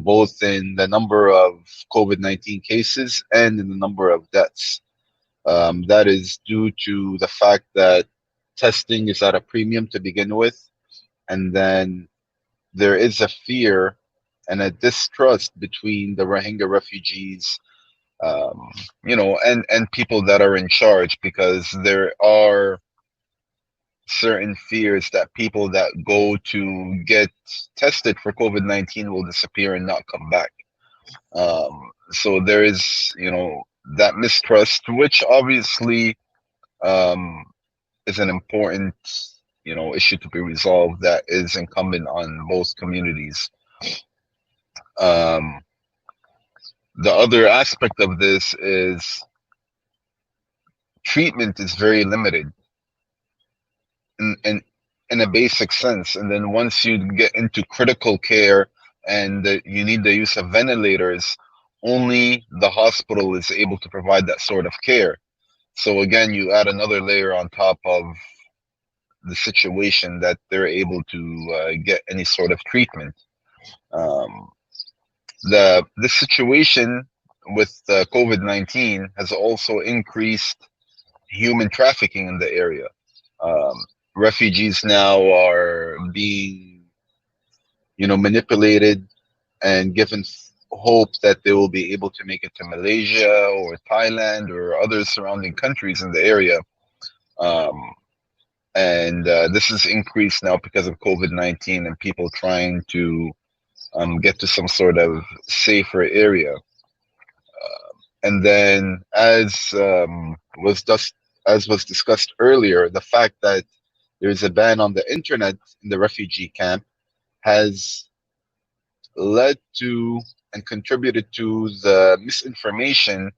both in the number of COVID-19 cases and in the number of deaths. That is due to the fact that testing is at a premium to begin with, and then there is a fear and a distrust between the Rohingya refugees, um, you know, and people that are in charge, because there are certain fears that people that go to get tested for COVID-19 will disappear and not come back. So there is, you know, that mistrust, which obviously um, is an important, you know, issue to be resolved that is incumbent on both communities. Um, the other aspect of this is treatment is very limited in in a basic sense, and then once you get into critical care and you need the use of ventilators, only the hospital is able to provide that sort of care. So again, you add another layer on top of the situation that they're able to get any sort of treatment. Um, the situation with COVID-19 has also increased human trafficking in the area. Um, Refugees now are being, you know, manipulated and given hope that they will be able to make it to Malaysia or Thailand or other surrounding countries in the area. Um, and this has increased now because of COVID-19 and people trying to get to some sort of safer area. And then, as was discussed earlier, the fact that there's a ban on the internet in the refugee camp has led to and contributed to the misinformation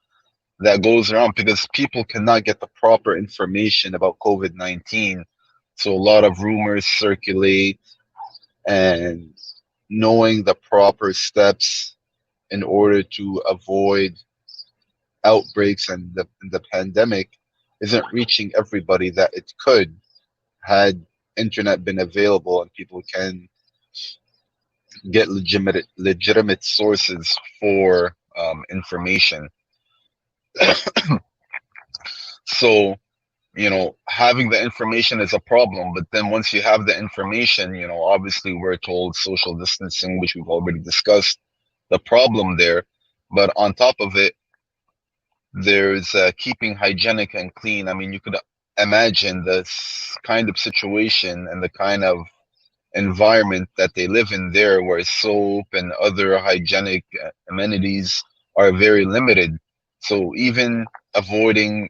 that goes around, because people cannot get the proper information about COVID-19. So a lot of rumors circulate, and knowing the proper steps in order to avoid outbreaks and the pandemic isn't reaching everybody that it could, had internet been available and people can get legitimate sources for information. So, you know, having the information is a problem, but then once you have the information, you know, obviously we're told social distancing, which we've already discussed the problem there, but on top of it, there's keeping hygienic and clean. I mean, you could imagine this kind of situation and the kind of environment that they live in there, where soap and other hygienic amenities are very limited. So even avoiding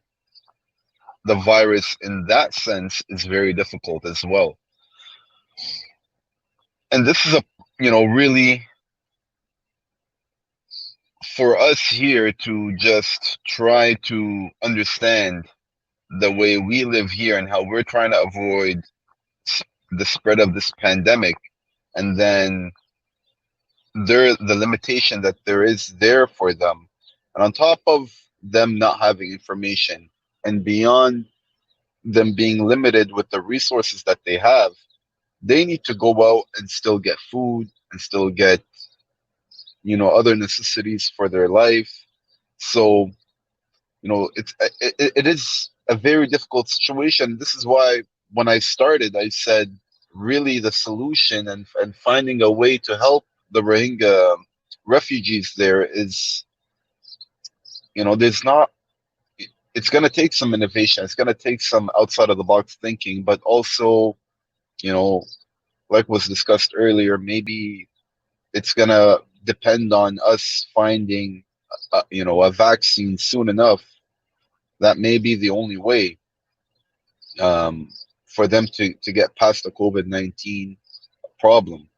the virus in that sense is very difficult as well. And this is a, you know, really for us here to just try to understand the way we live here and how we're trying to avoid the spread of this pandemic, and then the limitation that there is there for them, and on top of them not having information, and beyond them being limited with the resources that they have, they need to go out and still get food and still get, you know, other necessities for their life. So, you know, it is a very difficult situation. This is why when I started, I said really the solution and finding a way to help the Rohingya refugees there is, there's not, it's going to take some innovation. It's going to take some outside of the box thinking, but also, like was discussed earlier, maybe it's going to depend on us finding, a vaccine soon enough. That may be the only way for them to get past the COVID-19 problem.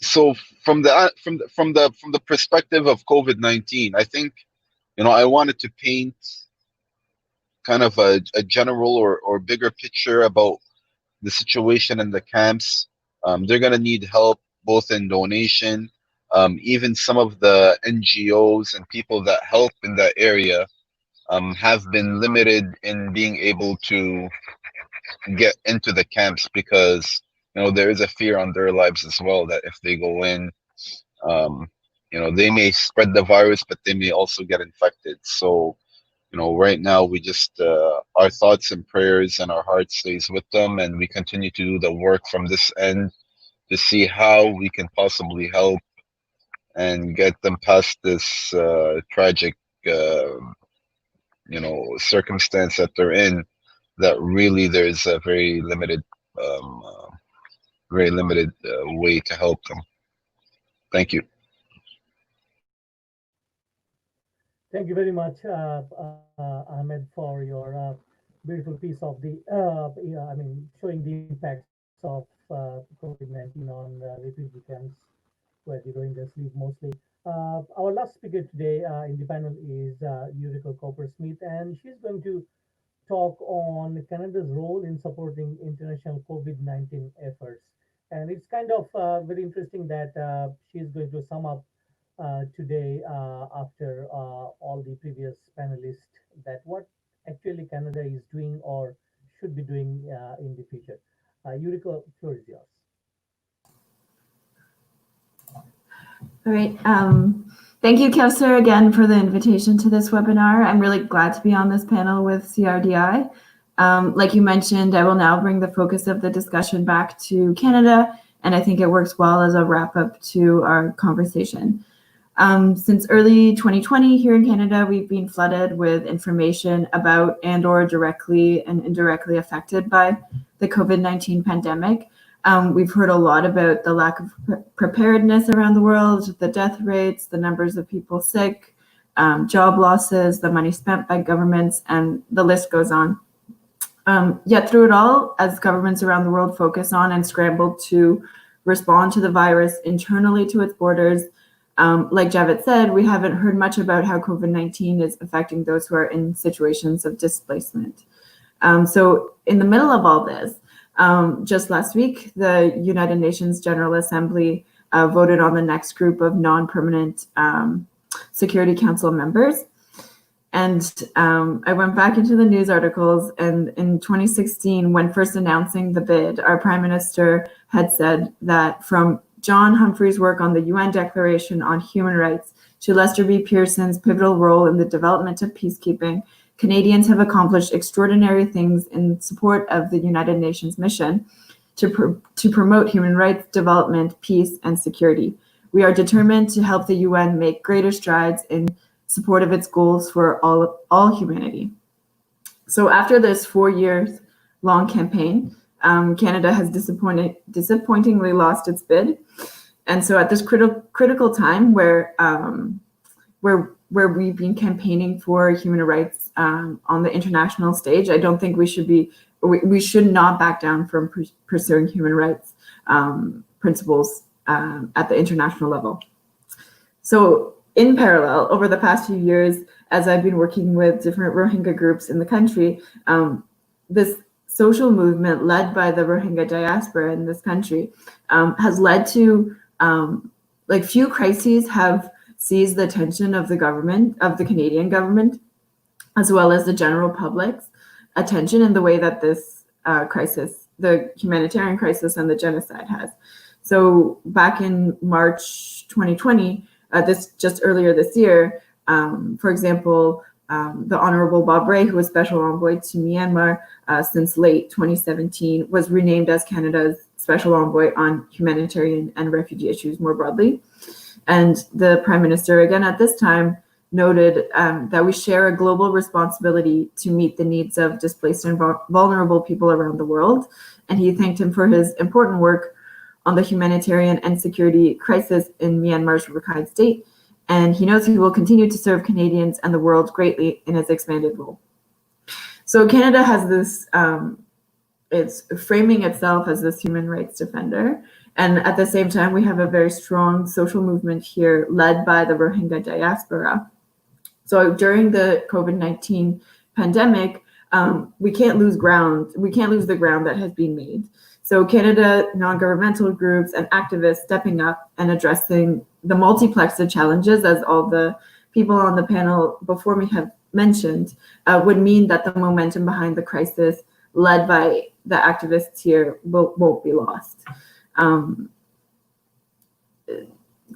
So from the perspective of COVID-19, I think, I wanted to paint kind of a general or bigger picture about the situation in the camps. They're going to need help both in donation, even some of the NGOs and people that help in that area have been limited in being able to get into the camps because there is a fear on their lives as well that if they go in, they may spread the virus, but they may also get infected. So right now we just our thoughts and prayers and our heart stays with them, and we continue to do the work from this end to see how we can possibly help and get them past this tragic circumstance that they're in, that really there's a very limited way to help them. Thank you. Thank you very much, Ahmed, for your beautiful piece of the, showing the impacts of COVID-19 on refugee camps where the Rohingyas live mostly. Our last speaker today in the panel is Yukiko Cowper-Smith, and she's going to talk on Canada's role in supporting international COVID-19 efforts. And it's kind of very interesting that she's going to sum up today after all the previous panelists that what actually Canada is doing or should be doing in the future. Yukiko, floor is yours. All right. Thank you, Kevser, again for the invitation to this webinar. I'm really glad to be on this panel with CRDI. Like you mentioned, I will now bring the focus of the discussion back to Canada, and I think it works well as a wrap-up to our conversation. Since early 2020 here in Canada, we've been flooded with information about and/or directly and indirectly affected by the COVID-19 pandemic. We've heard a lot about the lack of preparedness around the world, the death rates, the numbers of people sick, job losses, the money spent by governments, and the list goes on. Yet through it all, as governments around the world focus on and scramble to respond to the virus internally to its borders, like Javiet said, we haven't heard much about how COVID-19 is affecting those who are in situations of displacement. So in the middle of all this, just last week, the United Nations General Assembly voted on the next group of non-permanent Security Council members. And I went back into the news articles, and in 2016, when first announcing the bid, our Prime Minister had said that from John Humphrey's work on the UN Declaration on Human Rights to Lester B. Pearson's pivotal role in the development of peacekeeping, Canadians have accomplished extraordinary things in support of the United Nations mission to promote human rights, development, peace, and security. We are determined to help the UN make greater strides in support of its goals for all humanity. So after this 4 years long campaign, Canada has disappointingly lost its bid. And so at this critical time where we've been campaigning for human rights on the international stage, I don't think we should not back down from pursuing human rights principles at the international level. So in parallel, over the past few years, as I've been working with different Rohingya groups in the country, this social movement led by the Rohingya diaspora in this country has led to few crises have seized the attention of the government, of the Canadian government, as well as the general public's attention in the way that this crisis, the humanitarian crisis and the genocide has. So back in March 2020, just earlier this year, for example, the Honorable Bob Rae, who was Special Envoy to Myanmar since late 2017, was renamed as Canada's Special Envoy on humanitarian and refugee issues more broadly. And the Prime Minister, again at this time, noted that we share a global responsibility to meet the needs of displaced and vulnerable people around the world. And he thanked him for his important work on the humanitarian and security crisis in Myanmar's Rakhine State. And he knows he will continue to serve Canadians and the world greatly in his expanded role. So Canada has this, it's framing itself as this human rights defender. And at the same time, we have a very strong social movement here led by the Rohingya diaspora. So during the COVID-19 pandemic, we can't lose ground. We can't lose the ground that has been made. So Canada, non-governmental groups and activists stepping up and addressing the multiplexed challenges, as all the people on the panel before me have mentioned, would mean that the momentum behind the crisis led by the activists here won't be lost.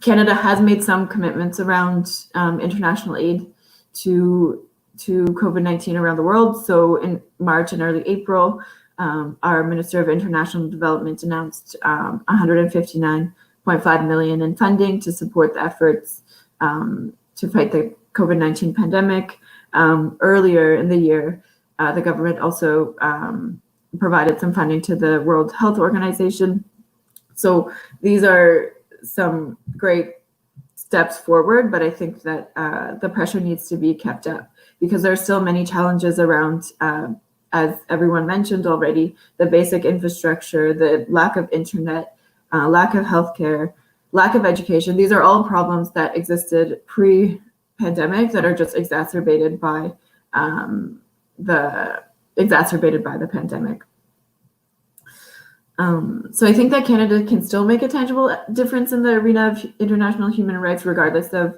Canada has made some commitments around international aid to COVID-19 around the world. So in March and early April, our Minister of International Development announced 159.5 million in funding to support the efforts to fight the COVID-19 pandemic. Earlier in the year, the government also provided some funding to the World Health Organization. So these are some great steps forward, but I think that the pressure needs to be kept up because there are still many challenges around, as everyone mentioned already, the basic infrastructure, the lack of internet, lack of healthcare, lack of education. These are all problems that existed pre-pandemic that are just exacerbated by the pandemic. So I think that Canada can still make a tangible difference in the arena of international human rights, regardless of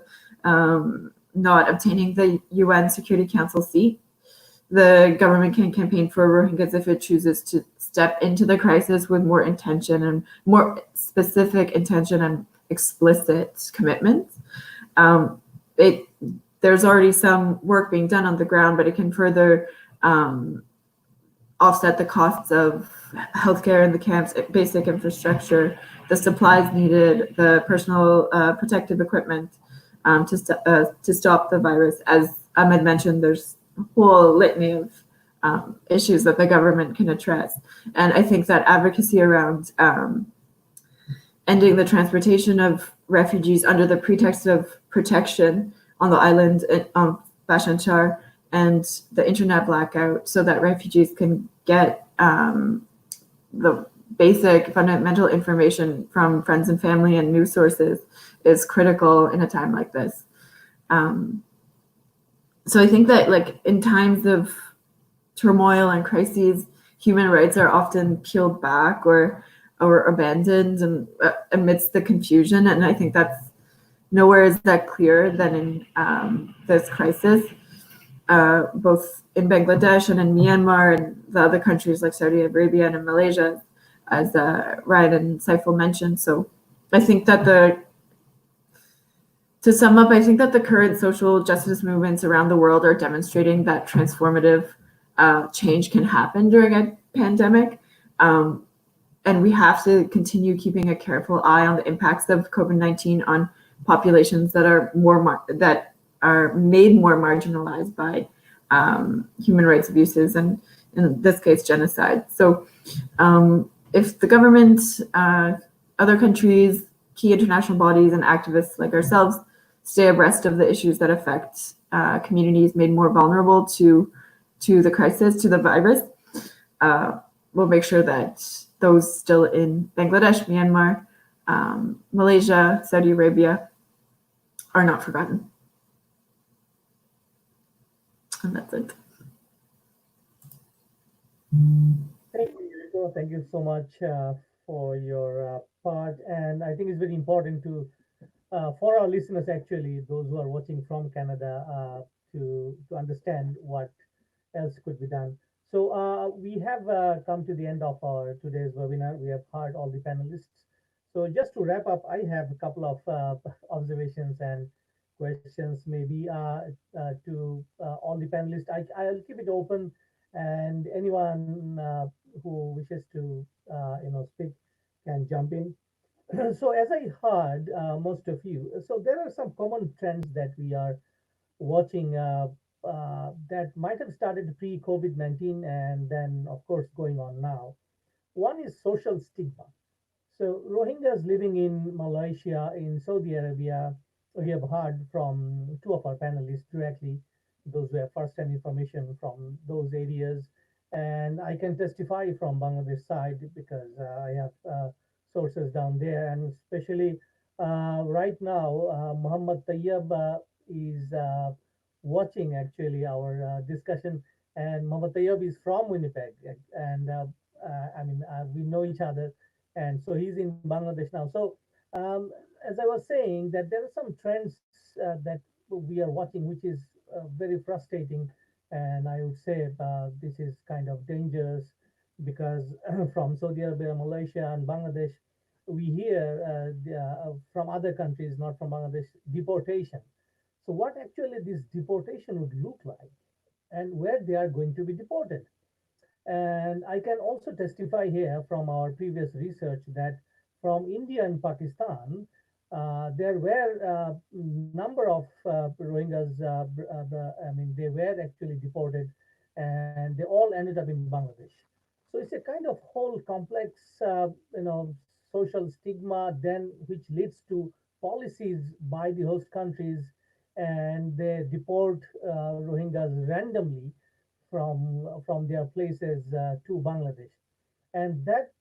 not obtaining the UN Security Council seat. The government can campaign for Rohingyas if it chooses to step into the crisis with more intention and more specific intention and explicit commitments. There's already some work being done on the ground, but it can further offset the costs of healthcare in the camps, basic infrastructure, the supplies needed, the personal protective equipment to stop the virus. As Ahmed mentioned, there's a whole litany of issues that the government can address. And I think that advocacy around ending the transportation of refugees under the pretext of protection on the island of Bashanchar and the internet blackout so that refugees can get the basic fundamental information from friends and family and news sources is critical in a time like this. So I think that like in times of turmoil and crises, human rights are often peeled back or abandoned and amidst the confusion. And I think that's nowhere is that clear than in this crisis, both in Bangladesh and in Myanmar and the other countries like Saudi Arabia and in Malaysia, as Riyan and Saifullah mentioned. So I think that to sum up, I think that the current social justice movements around the world are demonstrating that transformative change can happen during a pandemic. And we have to continue keeping a careful eye on the impacts of COVID-19 on populations that are made more marginalized by human rights abuses and in this case genocide. So if the government, other countries, key international bodies and activists like ourselves stay abreast of the issues that affect communities made more vulnerable to the crisis, to the virus, we'll make sure that those still in Bangladesh, Myanmar, Malaysia, Saudi Arabia are not forgotten. And that's it. Thank you, Yukiko. Thank you so much for your part. And I think it's very important to for our listeners, actually, those who are watching from Canada, to understand what else could be done. So we have come to the end of our today's webinar. We have heard all the panelists. So just to wrap up, I have a couple of observations and questions maybe to all the panelists. I'll keep it open, and anyone who wishes to speak can jump in. So as I heard most of you, so there are some common trends that we are watching that might have started pre-COVID-19 and then of course going on now. One is social stigma. So Rohingyas living in Malaysia, in Saudi Arabia, we have heard from two of our panelists directly, those who have first-hand information from those areas. And I can testify from Bangladesh side because I have sources down there. And especially right now, Muhammad Tayyab is watching actually our discussion. And Muhammad Tayyab is from Winnipeg. And we know each other, and so he's in Bangladesh now. So as I was saying, that there are some trends that we are watching, which is very frustrating, and I would say this is kind of dangerous because from Saudi Arabia, Malaysia, and Bangladesh, we hear from other countries, not from Bangladesh, deportation. So what actually this deportation would look like, and where they are going to be deported? And I can also testify here from our previous research that from India and Pakistan, there were number of Rohingyas, they were actually deported and they all ended up in Bangladesh. So it's a kind of whole complex, social stigma then which leads to policies by the host countries, and they deport Rohingyas randomly from their places to Bangladesh, and that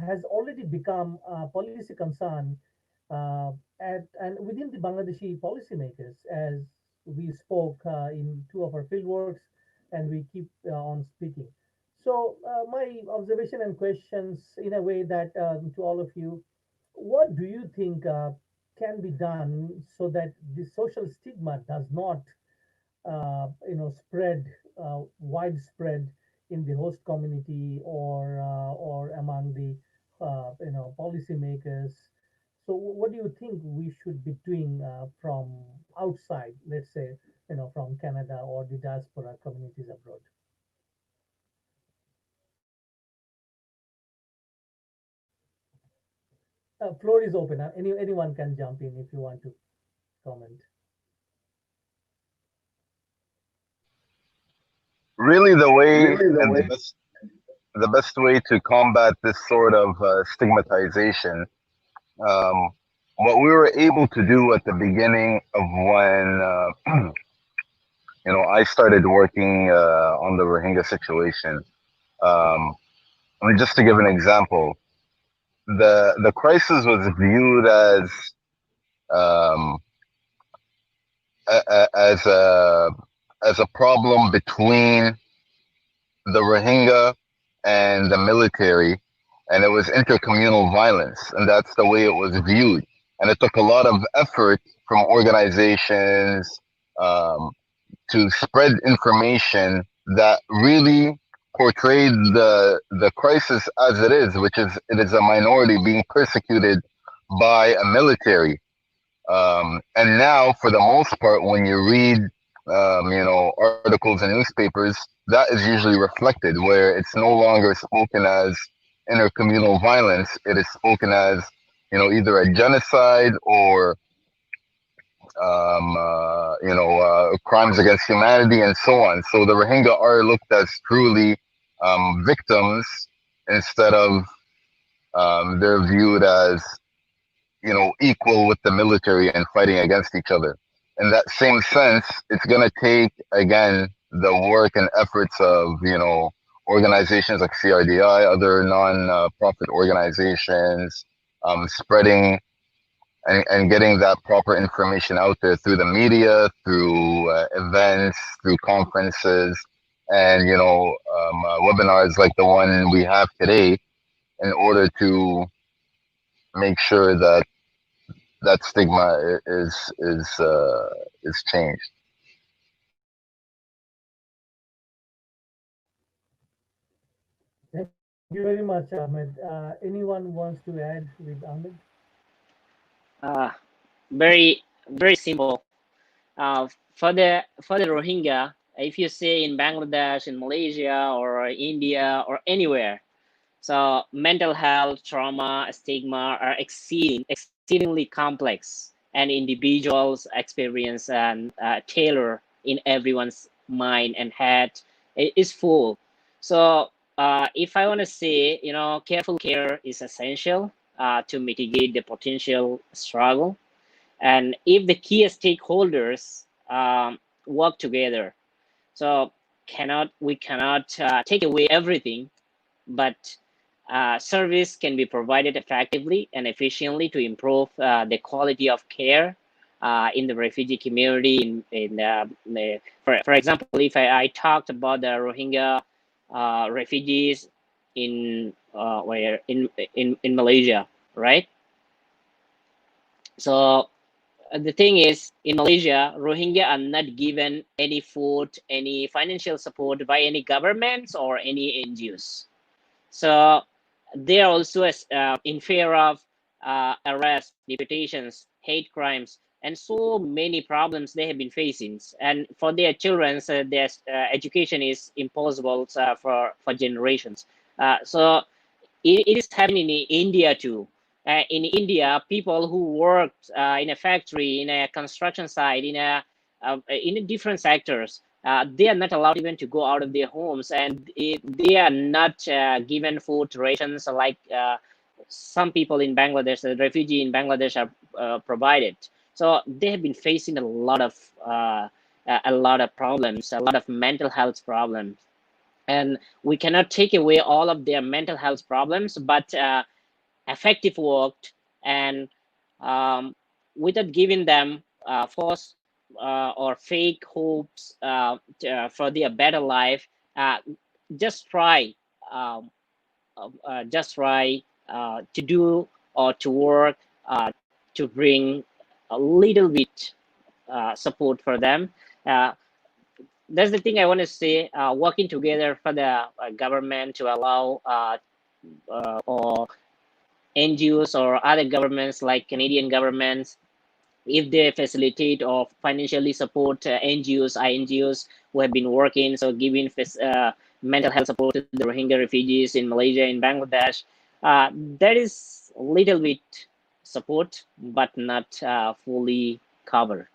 has already become a policy concern and within the Bangladeshi policymakers, as we spoke in two of our fieldworks, and we keep on speaking. So my observation and questions, in a way that to all of you, what do you think can be done so that the social stigma does not spread widespread in the host community or among the policymakers? So what do you think we should be doing from outside, let's say, from Canada or the diaspora communities abroad? Floor is open. Anyone can jump in if you want to comment. Really, the way and the best way to combat this sort of stigmatization, um, what we were able to do at the beginning of when I started working on the Rohingya situation. Um, just to give an example, the crisis was viewed um, as a problem between the Rohingya and the military, and it was intercommunal violence, and that's the way it was viewed. And it took a lot of effort from organizations um, to spread information that really portrayed the crisis as it is, which is it is a minority being persecuted by a military. And now, for the most part, when you read, articles and newspapers, that is usually reflected, where it's no longer spoken as intercommunal violence. It is spoken as, either a genocide or, crimes against humanity and so on. So the Rohingya are looked as truly victims instead of they're viewed as equal with the military and fighting against each other. In that same sense, it's going to take, again, the work and efforts of, organizations like CRDI, other non-profit organizations, spreading and getting that proper information out there through the media, through events, through conferences, and, webinars like the one we have today, in order to make sure that that stigma is changed. Thank you very much, Ahmed. Anyone wants to add with Ahmed? Very, very simple. For the Rohingya, if you say in Bangladesh, in Malaysia, or India, or anywhere, so mental health, trauma, stigma are exceedingly complex, and individuals' experience and tailor in everyone's mind and head is full. So if I want to say, careful care is essential to mitigate the potential struggle. And if the key stakeholders work together, so we cannot take away everything, but service can be provided effectively and efficiently to improve the quality of care in the refugee community. For example, if I talked about the Rohingya refugees in in Malaysia, right? So the thing is, in Malaysia, Rohingya are not given any food, any financial support by any governments or any NGOs. So they are also in fear of arrest, deportations, hate crimes, and so many problems they have been facing. And for their children, their education is impossible for generations. So it is happening in India too. In India, people who worked in a factory, in a construction site, in different sectors, they are not allowed even to go out of their homes, and they are not given food rations like some people in Bangladesh, the refugee in Bangladesh are provided. So they have been facing a lot of problems, a lot of mental health problems, and we cannot take away all of their mental health problems, but effective work and without giving them false or fake hopes for their better life, uh, just try um, to do or to work to bring a little bit support for them. Uh, that's the thing I want to say. Working together for the government to allow or NGOs or other governments like Canadian governments, if they facilitate or financially support NGOs, INGOs who have been working, so giving mental health support to the Rohingya refugees in Malaysia, in Bangladesh, there is a little bit support, but not fully covered.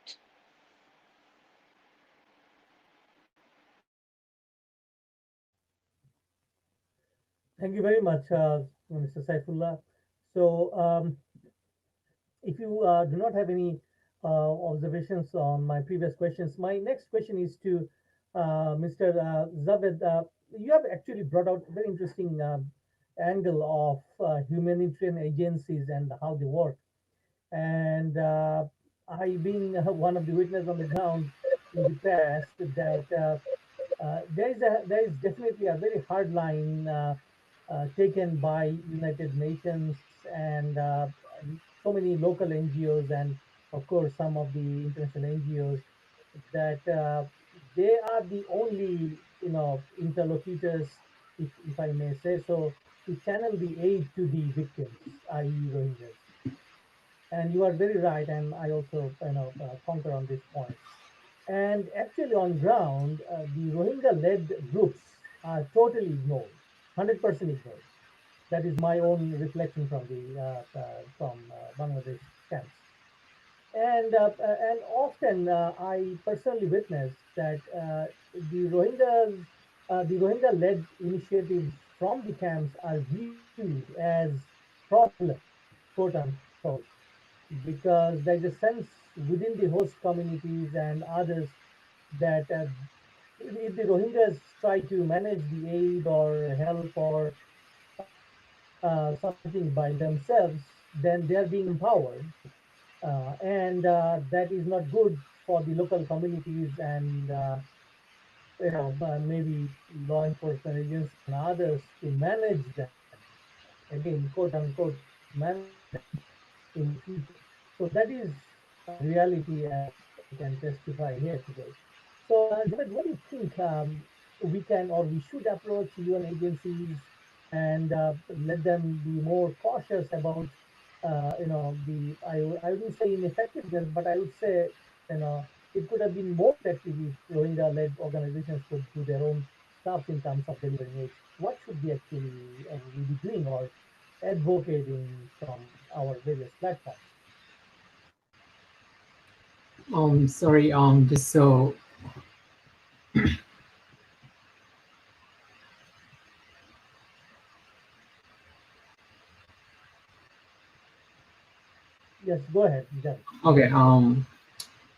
Thank you very much, Mr. Saifullah. So, if you do not have any observations on my previous questions, my next question is to Mr. Javiet. You have actually brought out a very interesting angle of humanitarian agencies and how they work. And I, being one of the witnesses on the ground in the past, that there is definitely a very hard line taken by United Nations and so many local NGOs and of course some of the international NGOs, that they are the only interlocutors, if I may say so, to channel the aid to the victims, i.e. Rohingyas. And you are very right, and I also concur on this point. And actually, on ground, the Rohingya-led groups are totally ignored, 100% ignored. That is my own reflection from the Bangladesh camps. And often I personally witnessed that the Rohingya-led initiatives from the camps are viewed as problem, quote unquote, because there's a sense within the host communities and others that if the Rohingyas try to manage the aid or help or something by themselves, then they are being empowered, and that is not good for the local communities and maybe law enforcement agencies and others to manage them, again, quote unquote, manage them in the future. So that is a reality as I can testify here today. So, Javed, what do you think we can or we should approach UN agencies and let them be more cautious about, I wouldn't say ineffectiveness, but I would say, you know, it could have been more effective if Rohingya-led organizations could do their own stuff in terms of delivering aid. What should we actually we be doing or advocating from our various platforms? Sorry, just so Yes, go ahead, Javiet. okay.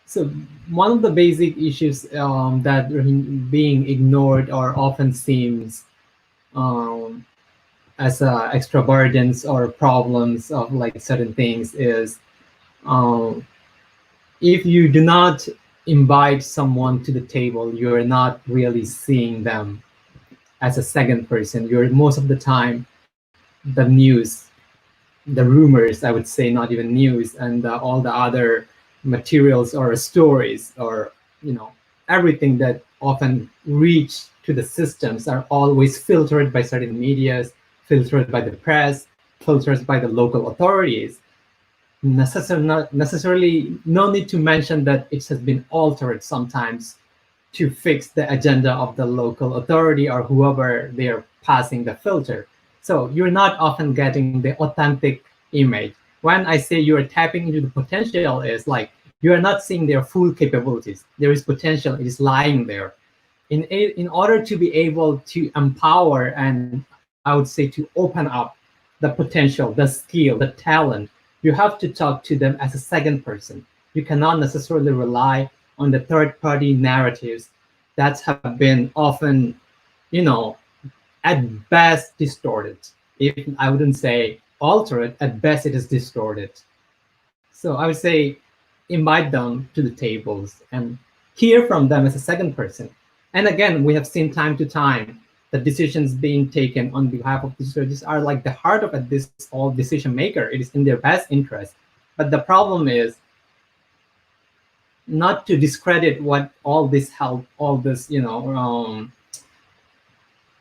So one of the basic issues that are being ignored or often seems um, as extra burdens or problems of like certain things is um, if you do not invite someone to the table, you're not really seeing them as a second person. You're most of the time the news, the rumors, I would say, not even news, and all the other materials or stories or everything that often reach to the systems are always filtered by certain medias, filtered by the press, filtered by the local authorities. Not necessarily, no need to mention that it has been altered sometimes to fix the agenda of the local authority or whoever they are passing the filter. So you're not often getting the authentic image. When I say you're tapping into the potential, is like you are not seeing their full capabilities. There is potential, it is lying there. In order to be able to empower and I would say to open up the potential, the skill, the talent, you have to talk to them as a second person. You cannot necessarily rely on the third party narratives that have been often, you know, at best distorted. If I wouldn't say altered, at best it is distorted. So I would say invite them to the tables and hear from them as a second person. And again, we have seen time to time the decisions being taken on behalf of the judges are like the heart of this all decision maker. It is in their best interest. But the problem is not to discredit what all this help, all this,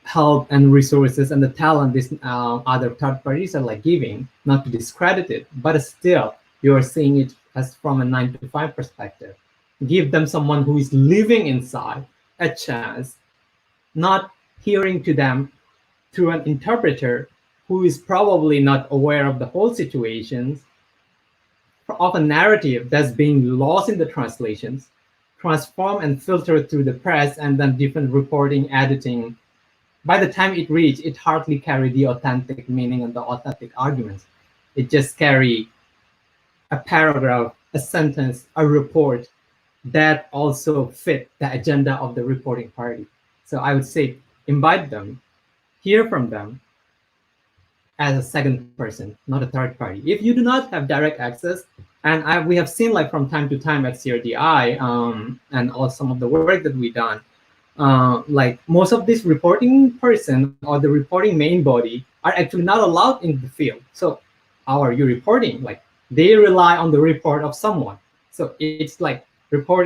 help and resources and the talent these other third parties are like giving, not to discredit it, but still you're seeing it as from a 9 to 5 perspective. Give them someone who is living inside a chance, not hearing to them through an interpreter who is probably not aware of the whole situations, of a narrative that's being lost in the translations, transformed and filtered through the press and then different reporting, editing. By the time it reached, it hardly carried the authentic meaning and the authentic arguments. It just carried a paragraph, a sentence, a report that also fit the agenda of the reporting party. So I would say invite them, hear from them as a second person, not a third party. If you do not have direct access, and we have seen like from time to time at CRDI and all some of the work that we've done, like most of this reporting person or the reporting main body are actually not allowed in the field. So how are you reporting? Like they rely on the report of someone. So it's like report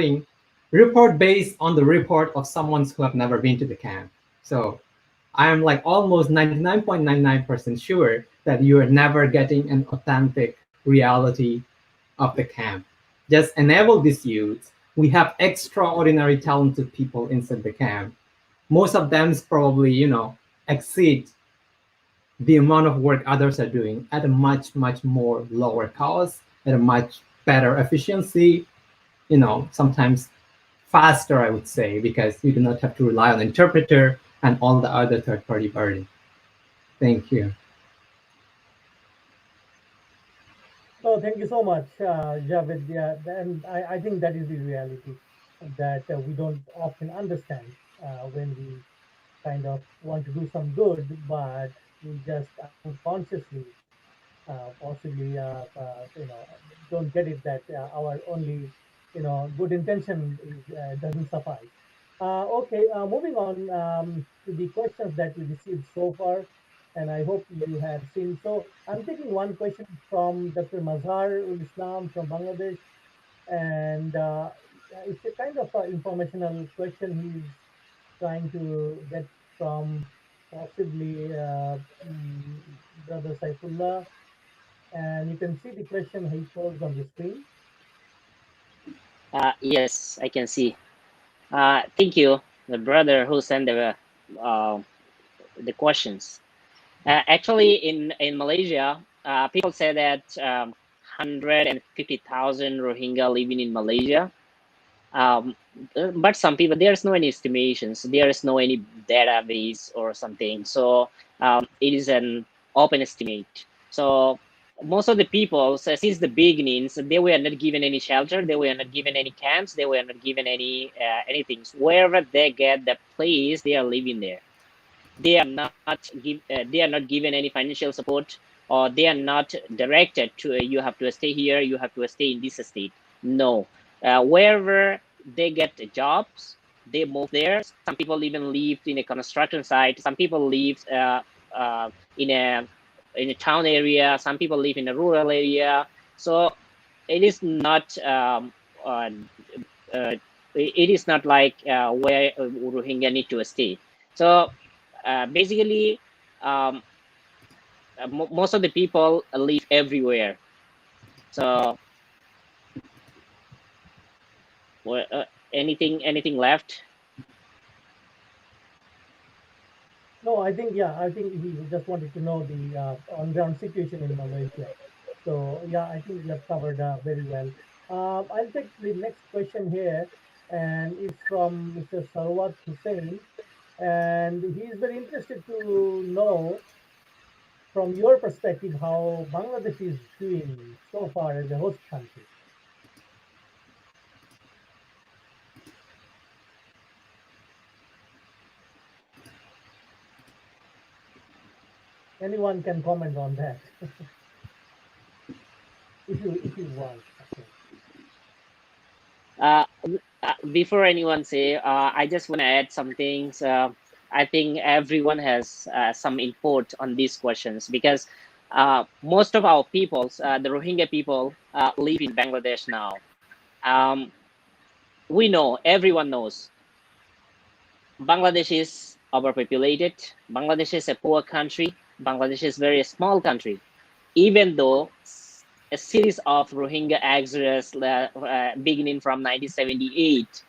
based on the report of someone who have never been to the camp. So I'm like almost 99.99% sure that you are never getting an authentic reality of the camp. Just enable these youths. We have extraordinary talented people inside the camp. Most of them probably, exceed the amount of work others are doing at a much, much more lower cost, at a much better efficiency, sometimes faster, I would say, because you do not have to rely on interpreter and all the other third-party burden. Thank you. Oh, thank you so much, Javed. Yeah, and I think that is the reality that we don't often understand when we kind of want to do some good, but we just unconsciously, possibly, don't get it that our only, good intention doesn't suffice. Okay, moving on to the questions that we received so far, and I hope you have seen. So I'm taking one question from Dr. Mazhar ul Islam from Bangladesh, and it's a kind of informational question he's trying to get from possibly Brother Saifullah. And you can see the question he posed on the screen. Yes, I can see. Thank you, the brother who sent the questions. Actually, in Malaysia, people say that 150,000 Rohingya living in Malaysia. But some people, there's no any estimations, there is no any database or something. So it is an open estimate. So most of the people, so since the beginnings, they were not given any shelter, they were not given any camps, they were not given any anything. Wherever they get the place, they are living there. They are not they are not given any financial support, or they are not directed to you have to stay here, you have to stay in this state. No, wherever they get jobs, they move there. Some people even live in a construction site. Some people live in a town area. Some people live in a rural area. So it is not it is not like where Rohingya need to stay. So basically, most of the people live everywhere. So anything left? No, I think, yeah, I think he just wanted to know the on-ground situation in Malaysia. So yeah, I think you have covered very well. I'll take the next question here, and it's from Mr. Sarwat Hussain, and he is very interested to know from your perspective how Bangladesh is doing so far as a host country. Anyone can comment on that if you want. Okay. Before anyone say, I just want to add some things. I think everyone has some input on these questions, because most of our peoples, the Rohingya people, live in Bangladesh now. We know, everyone knows, Bangladesh is overpopulated. Bangladesh is a poor country. Bangladesh is a very small country. Even though a series of Rohingya exodus beginning from 1978,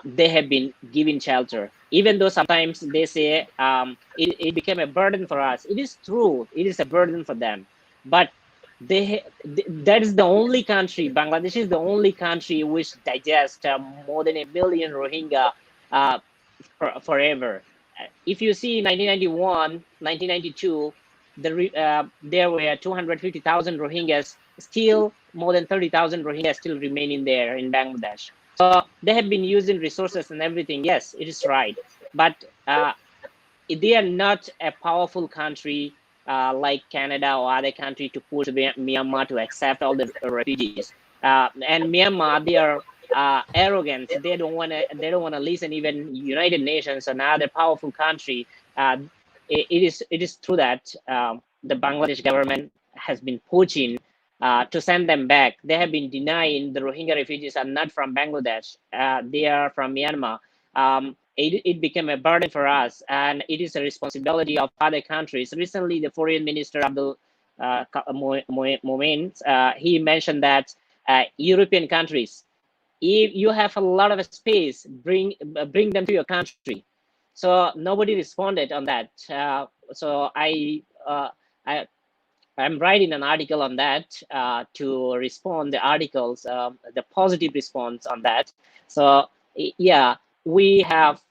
they have been given shelter. Even though sometimes they say it became a burden for us. It is true, it is a burden for them. But that is the only country, Bangladesh is the only country which digests more than 1 million Rohingya forever. If you see 1991, 1992, there were 250,000 Rohingyas. Still, more than 30,000 Rohingyas still remaining there in Bangladesh. So they have been using resources and everything. Yes, it is right. But they are not a powerful country like Canada or other country to push Myanmar to accept all the refugees. And Myanmar, they are arrogant. They don't want to listen. Even United Nations, another powerful country, it is true that the Bangladesh government has been pushing to send them back. They have been denying the Rohingya refugees are not from Bangladesh. They are from Myanmar. It became a burden for us, and it is a responsibility of other countries. Recently, the Foreign Minister Abdul Momen, he mentioned that European countries, if you have a lot of space, bring them to your country. So nobody responded on that. So I'm writing an article on that to respond the articles, the positive response on that. So yeah, we have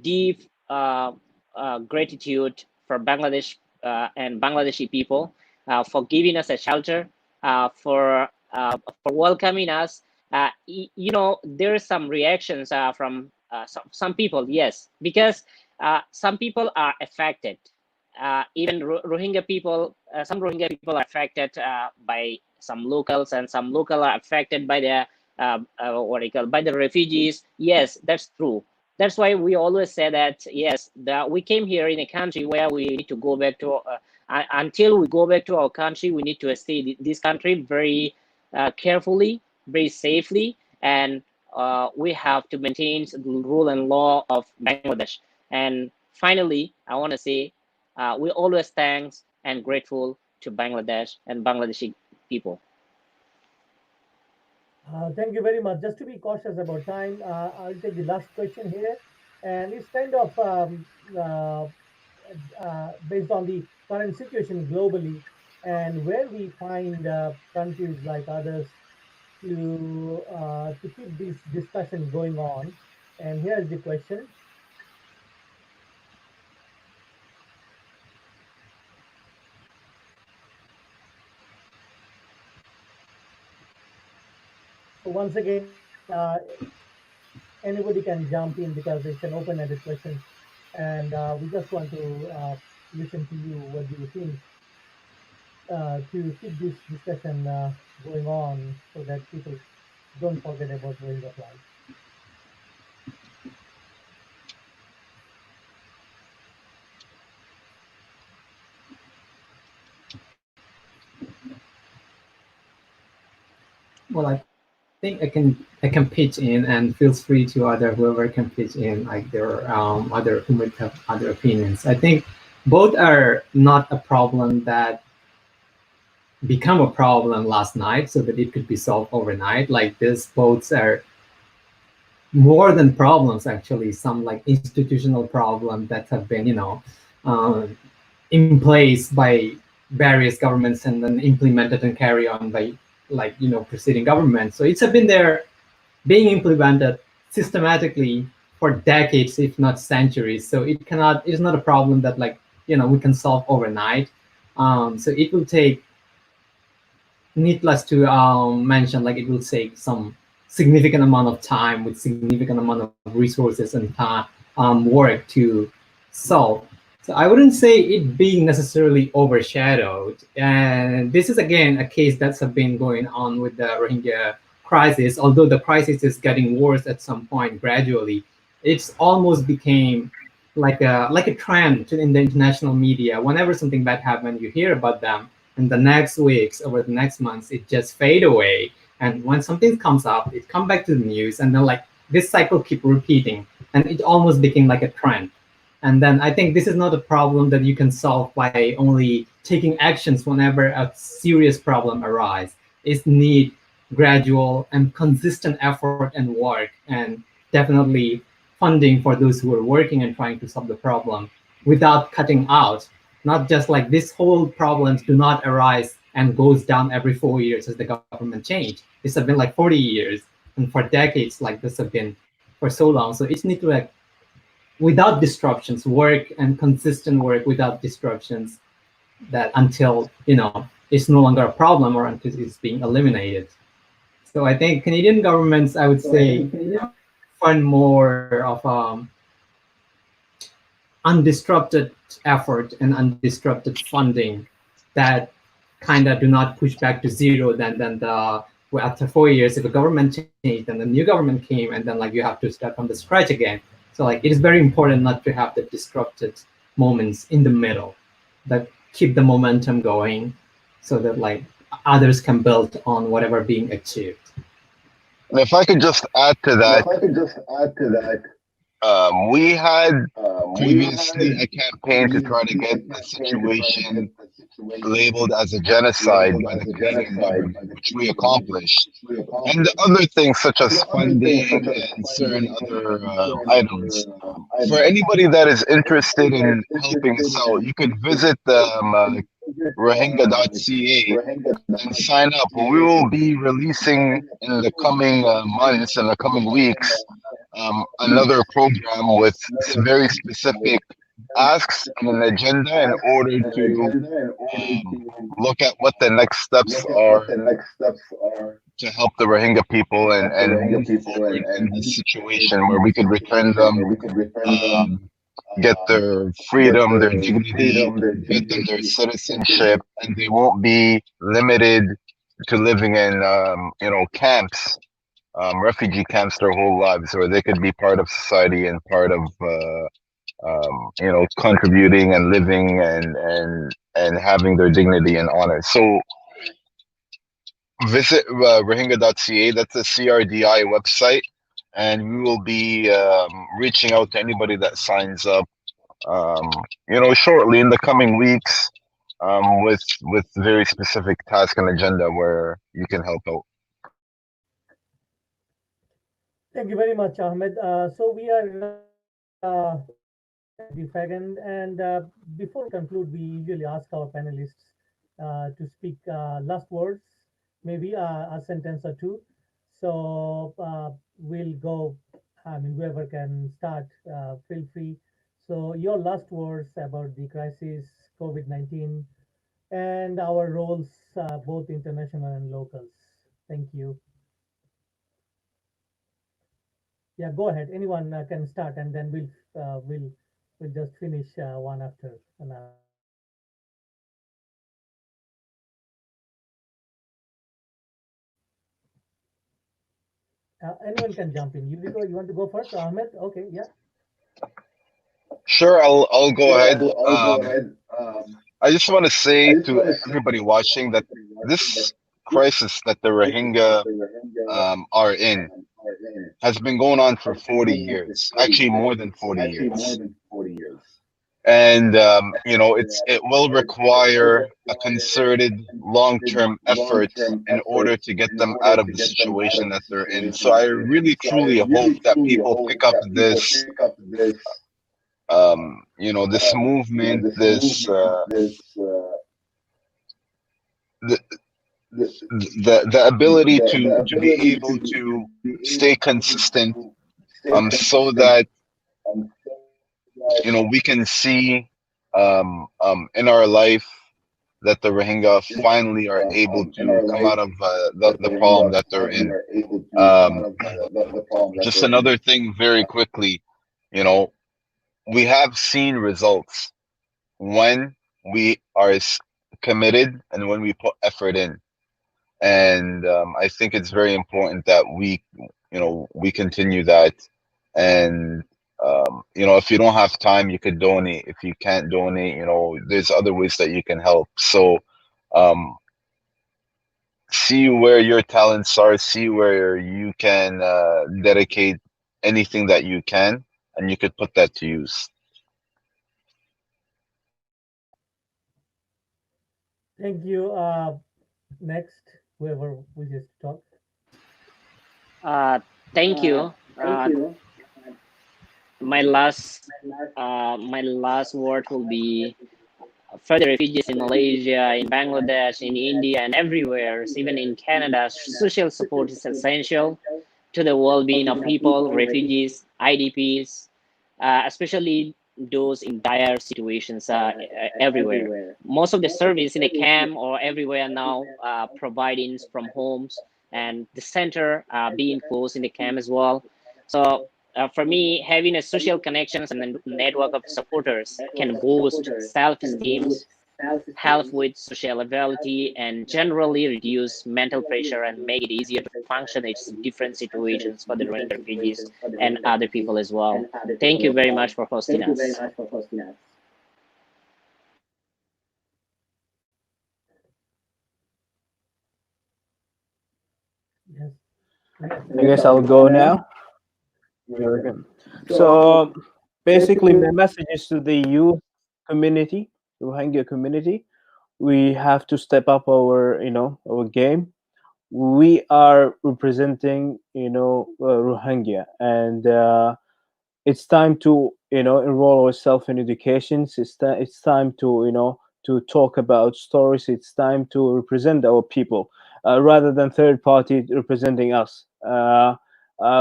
deep gratitude for Bangladesh and Bangladeshi people for giving us a shelter, for welcoming us. You know, there are some reactions from some people, yes, because some people are affected. Even Rohingya people, some Rohingya people are affected by some locals, and some local are affected by the what do you call, by the refugees. Yes, that's true. That's why we always say that yes, we came here in a country where we need to go back to. Until we go back to our country, we need to stay this country very carefully, very safely, and we have to maintain the rule and law of Bangladesh. And finally, I want to say we always thanks and grateful to Bangladesh and Bangladeshi people. Thank you very much. Just to be cautious about time, I'll take the last question here, and it's kind of based on the current situation globally and where we find countries like others to keep this discussion going on. And here's the question. So once again, anybody can jump in because it's an open-ended question, and we just want to listen to you. What do you think to keep this discussion going on so that people don't forget about Rohingya plight? Well, I think I can pitch in, and feels free to other whoever can pitch in, like their other who might have other opinions. I think both are not a problem that become a problem last night so that it could be solved overnight. Like these both are more than problems, actually, some like institutional problems that have been, um, in place by various governments and then implemented and carried on by, like, preceding governments. So it's been there being implemented systematically for decades, if not centuries. So it's not a problem that, like, we can solve overnight. So it will take, needless to mention, like, it will take some significant amount of time with significant amount of resources and time, work to solve. So I wouldn't say it being necessarily overshadowed. And this is again a case that's been going on with the Rohingya crisis. Although the crisis is getting worse at some point gradually, it's almost became like a trend in the international media. Whenever something bad happens, you hear about them, and the next weeks or the next months it just fade away. And when something comes up, it come back to the news, and then like this cycle keep repeating, and it almost became like a trend. And then I think this is not a problem that you can solve by only taking actions whenever a serious problem arises. It's need gradual and consistent effort and work, and definitely funding for those who are working and trying to solve the problem without cutting out. Not just like this whole problems do not arise and goes down every 4 years as the government change. This have been like 40 years, and for decades like this have been for so long. So it's need to, like, without disruptions, work and consistent work without disruptions, that until it's no longer a problem or until it's being eliminated. So I think Canadian governments, I would say, fund more of undisrupted effort and undisrupted funding that kind of do not push back to zero. Then well, after 4 years, if a government changed, then the new government came, and then like you have to start from the scratch again. So like it is very important not to have the disrupted moments in the middle that keep the momentum going, so that like others can build on whatever being achieved. And if I could just add to that, we had previously a campaign to try to get the situation labeled as a genocide by the Canadian government, which we accomplished. And the other things such as funding and certain other items. For anybody that is interested in helping us out, you could visit Rohingya.ca and sign up. We will be releasing in the coming months and the coming weeks another program with very specific asks and an agenda in order to look at what the next steps are to help the Rohingya people and move forward in this situation where we could return them, get their freedom, their dignity, get them their citizenship, and they won't be limited to living in camps, refugee camps their whole lives, or they could be part of society and part of contributing and living and having their dignity and honor. So visit Rohingya.ca. That's a CRDI website, and we will be reaching out to anybody that signs up, shortly in the coming weeks, with very specific task and agenda where you can help out. Thank you very much, Ahmed. So we are at the fag end, and before we conclude, we usually ask our panelists to speak last words, maybe a sentence or two. So we'll go. I mean, whoever can start, feel free. So your last words about the crisis, COVID-19, and our roles, both international and locals. Thank you. Yeah, go ahead. Anyone can start, and then we'll just finish one after another. Anyone can jump in. Yukiko, you want to go first? Ahmed? Okay, yeah. Sure, I'll go Sure, ahead. I'll go ahead. I just want to I say just to want to say everybody to watching that everybody watching that this this crisis that the crisis that Rohingya the Rohingya are in are in has been going on for has been 40 going on for years, 40 actually more than years, 40 actually more years. than 40 years. And And it will it will require a require concerted a concerted long-term effort long-term in order effort to get in them order out of to the get them out situation of the that they're in. situation So that I they're in. really So I truly hope really that truly people hope pick up that people this pick up this this movement, this this movement, the, the, the ability the to be ability able to to be stay able consistent, to stay so consistent, that so that we can see in our life that the Rohingya finally are able in to our come out life of that the the problem Rohingya that they're finally in. are able to come Um, out of the problem that just they're in. another thing, very quickly, you know, we have seen results when we are committed and when we put effort in. And I think it's very important that we continue that. And if you don't have time, you could donate. If you can't donate, there's other ways that you can help. So um, see where your talents are, see where you can dedicate anything that you can, and you could put that to use. Thank you. Next, whoever wishes to talk. Uh, Thank you. Thank you. My last my last word will be for the refugees in Malaysia, in Bangladesh, in India, and everywhere, even in Canada. Social support is essential to the well-being of people, refugees, IDPs, especially those in dire situations everywhere. Most of the service in the camp or everywhere now providing from homes, and the center being closed in the camp as well. So for me, having a social connections and a network of supporters can boost self-esteem, help with social availability, and generally reduce mental pressure and make it easier to function in different situations for the Rohingya refugees and other people as well. Thank you very much for hosting Thank you very us. much for hosting us. Yes. I guess I'll go now. Very good. So basically, my message is to the youth community, Rohingya community. We have to step up our game. We are representing Rohingya, and it's time to enroll ourselves in educations. It's time to to talk about stories. It's time to represent our people rather than third party representing us.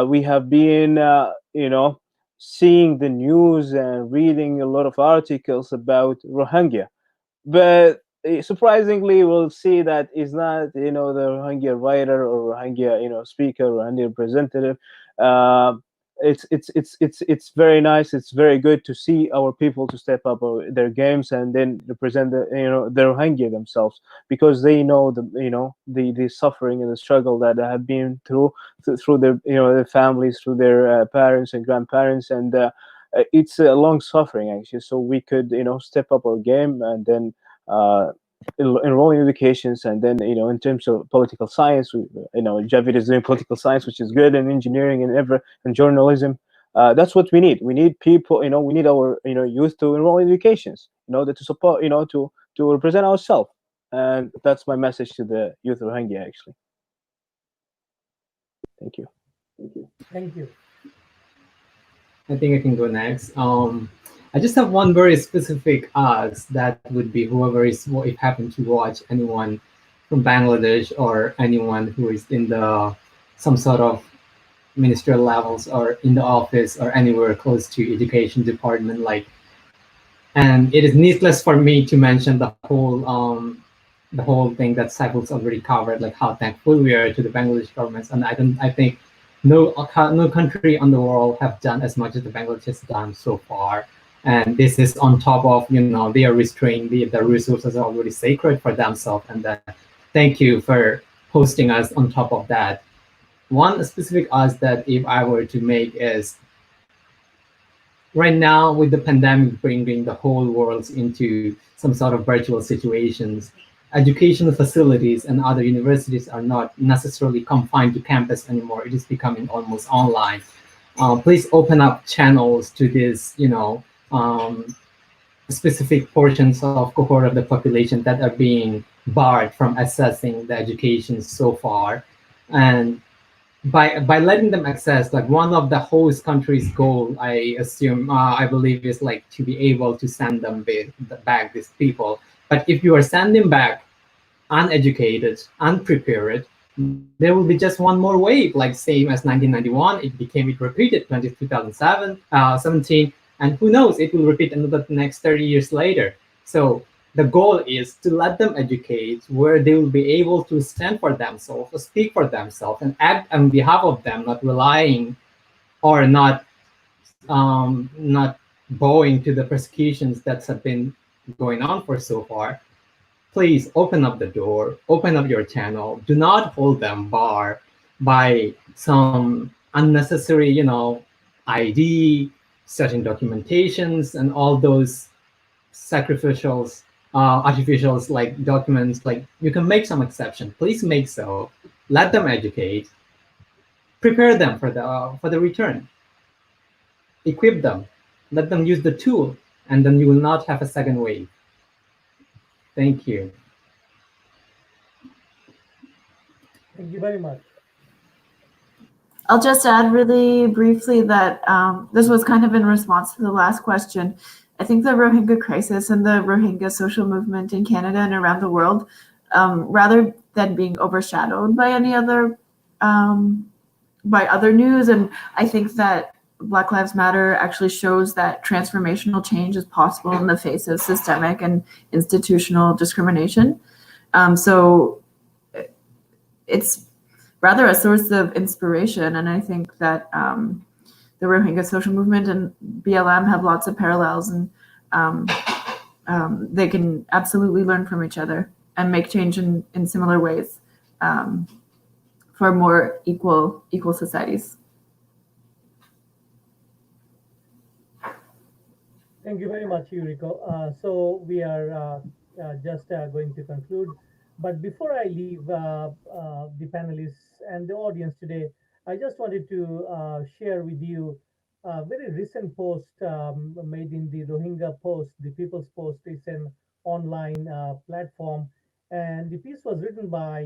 We have been seeing the news and reading a lot of articles about Rohingya, but surprisingly we'll see that it's not the Rohingya writer or Rohingya speaker or Rohingya representative. uh, it's very nice, it's very good to see our people to step up their games and then represent the Rohingya themselves, because they know the suffering and the struggle that they have been through their their families, through their parents and grandparents, and it's a long suffering actually. So we could step up our game and then uh, enrolling educations, and then in terms of political science, Javiet is doing political science, which is good, and engineering and and journalism. That's what we need. We need people. We need our youth to enroll in educations in order to support to represent ourselves. And that's my message to the youth of Rohingya actually. Thank you. Thank you. Thank you. I think I can go next. I just have one very specific ask that would be whoever is, if happen to watch anyone from Bangladesh or anyone who is in the some sort of ministerial levels or in the office or anywhere close to education department, like, and it is needless for me to mention the whole thing that Saiful's already covered, like how thankful we are to the Bangladesh governments. And I think no country on the world have done as much as the Bangladesh has done so far. And this is on top of, they are restraining the resources are already sacred for themselves. And then thank you for hosting us on top of that. One specific ask that if I were to make is, right now with the pandemic bringing the whole world into some sort of virtual situations, educational facilities and other universities are not necessarily confined to campus anymore. It is becoming almost online. Please open up channels to this, specific portions of cohort of the population that are being barred from accessing the education so far. And by letting them access, like one of the host countries' goal, I believe, is like to be able to send them back these people. But if you are sending back uneducated, unprepared, there will be just one more wave, like same as 1991. It repeated 2007, 17, and who knows, it will repeat another next 30 years later. So the goal is to let them educate where they will be able to stand for themselves, speak for themselves, and act on behalf of them, not relying or not bowing to the persecutions that have been going on for so far. Please open up the door, open up your channel. Do not hold them bar by some unnecessary, ID, certain documentations, and all those sacrificials, artificials like documents. Like, you can make some exception. Please make so. Let them educate. Prepare them for the return. Equip them. Let them use the tool, and then you will not have a second wave. Thank you. Thank you very much. I'll just add really briefly that this was kind of in response to the last question. I think the Rohingya crisis and the Rohingya social movement in Canada and around the world, rather than being overshadowed by any other by other news, and I think that Black Lives Matter actually shows that transformational change is possible in the face of systemic and institutional discrimination. So it's rather a source of inspiration, and I think that the Rohingya social movement and BLM have lots of parallels, and they can absolutely learn from each other and make change in similar ways for more equal societies. Thank you very much, Yukiko. So we are just going to conclude. But before I leave the panelists and the audience today, I just wanted to share with you a very recent post made in the Rohingya Post, the People's Post. It's an online platform. And the piece was written by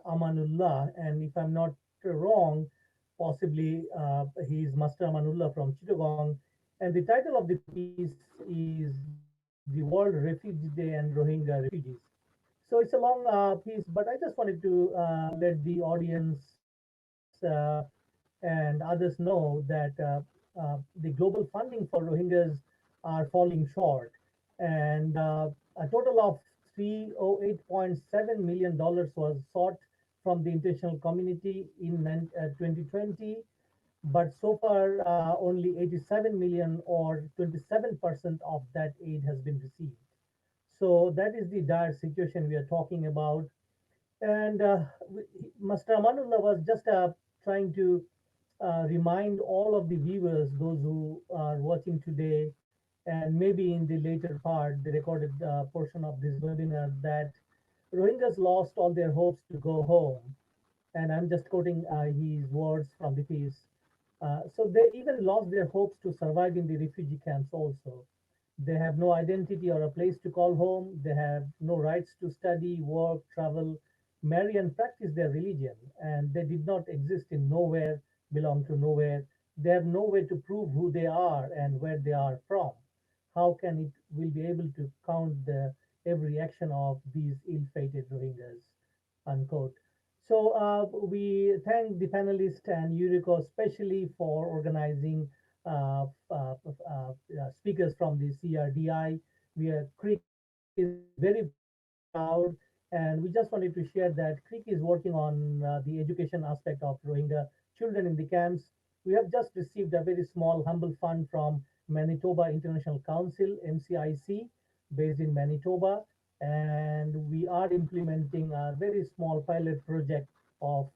Amanullah. And if I'm not wrong, possibly he's Master Amanullah from Chittagong. And the title of the piece is The World Refugee Day and Rohingya Refugees. So it's a long piece, but I just wanted to let the audience and others know that the global funding for Rohingyas are falling short. And a total of $308.7 million was sought from the international community in 2020, but so far only 87 million or 27% of that aid has been received. So that is the dire situation we are talking about. And Master Amanullah was just trying to remind all of the viewers, those who are watching today, and maybe in the later part, the recorded portion of this webinar, that Rohingyas lost all their hopes to go home. And I'm just quoting his words from the piece. So they even lost their hopes to survive in the refugee camps also. They have no identity or a place to call home. They have no rights to study, work, travel, marry, and practice their religion. And they did not exist in nowhere belong to nowhere. They have no way to prove who they are and where they are from. How can it will be able to count the every action of these ill-fated Rohingyas? Unquote. So we thank the panelists and Yuriko especially for organizing speakers from the CRDI. We are CRRIC is very proud, and we just wanted to share that CRRIC is working on the education aspect of Rohingya children in the camps. We have just received a very small, humble fund from Manitoba International Council, MCIC, based in Manitoba, and we are implementing a very small pilot project of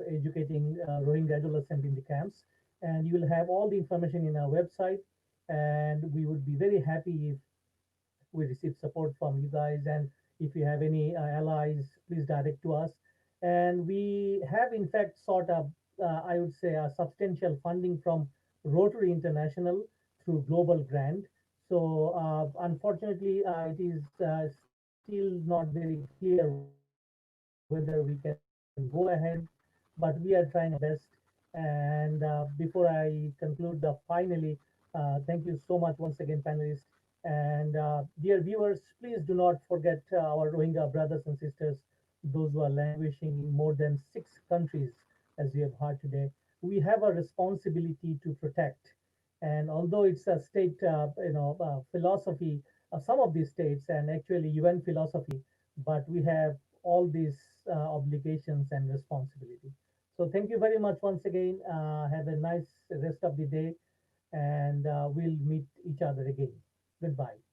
educating Rohingya adolescents in the camps. And you will have all the information in our website, and we would be very happy if we receive support from you guys. And if you have any allies, please direct to us. And we have, in fact, sought a, I would say, a substantial funding from Rotary International through Global Grant. So, unfortunately, it is still not very clear whether we can go ahead, but we are trying our best. And before I conclude finally, thank you so much once again, panelists. And dear viewers, please do not forget our Rohingya brothers and sisters, those who are languishing in more than 6 countries, as we have heard today. We have a responsibility to protect. And although it's a state, philosophy, some of these states, and actually UN philosophy, but we have all these obligations and responsibility. So thank you very much once again. Have a nice rest of the day, and we'll meet each other again. Goodbye.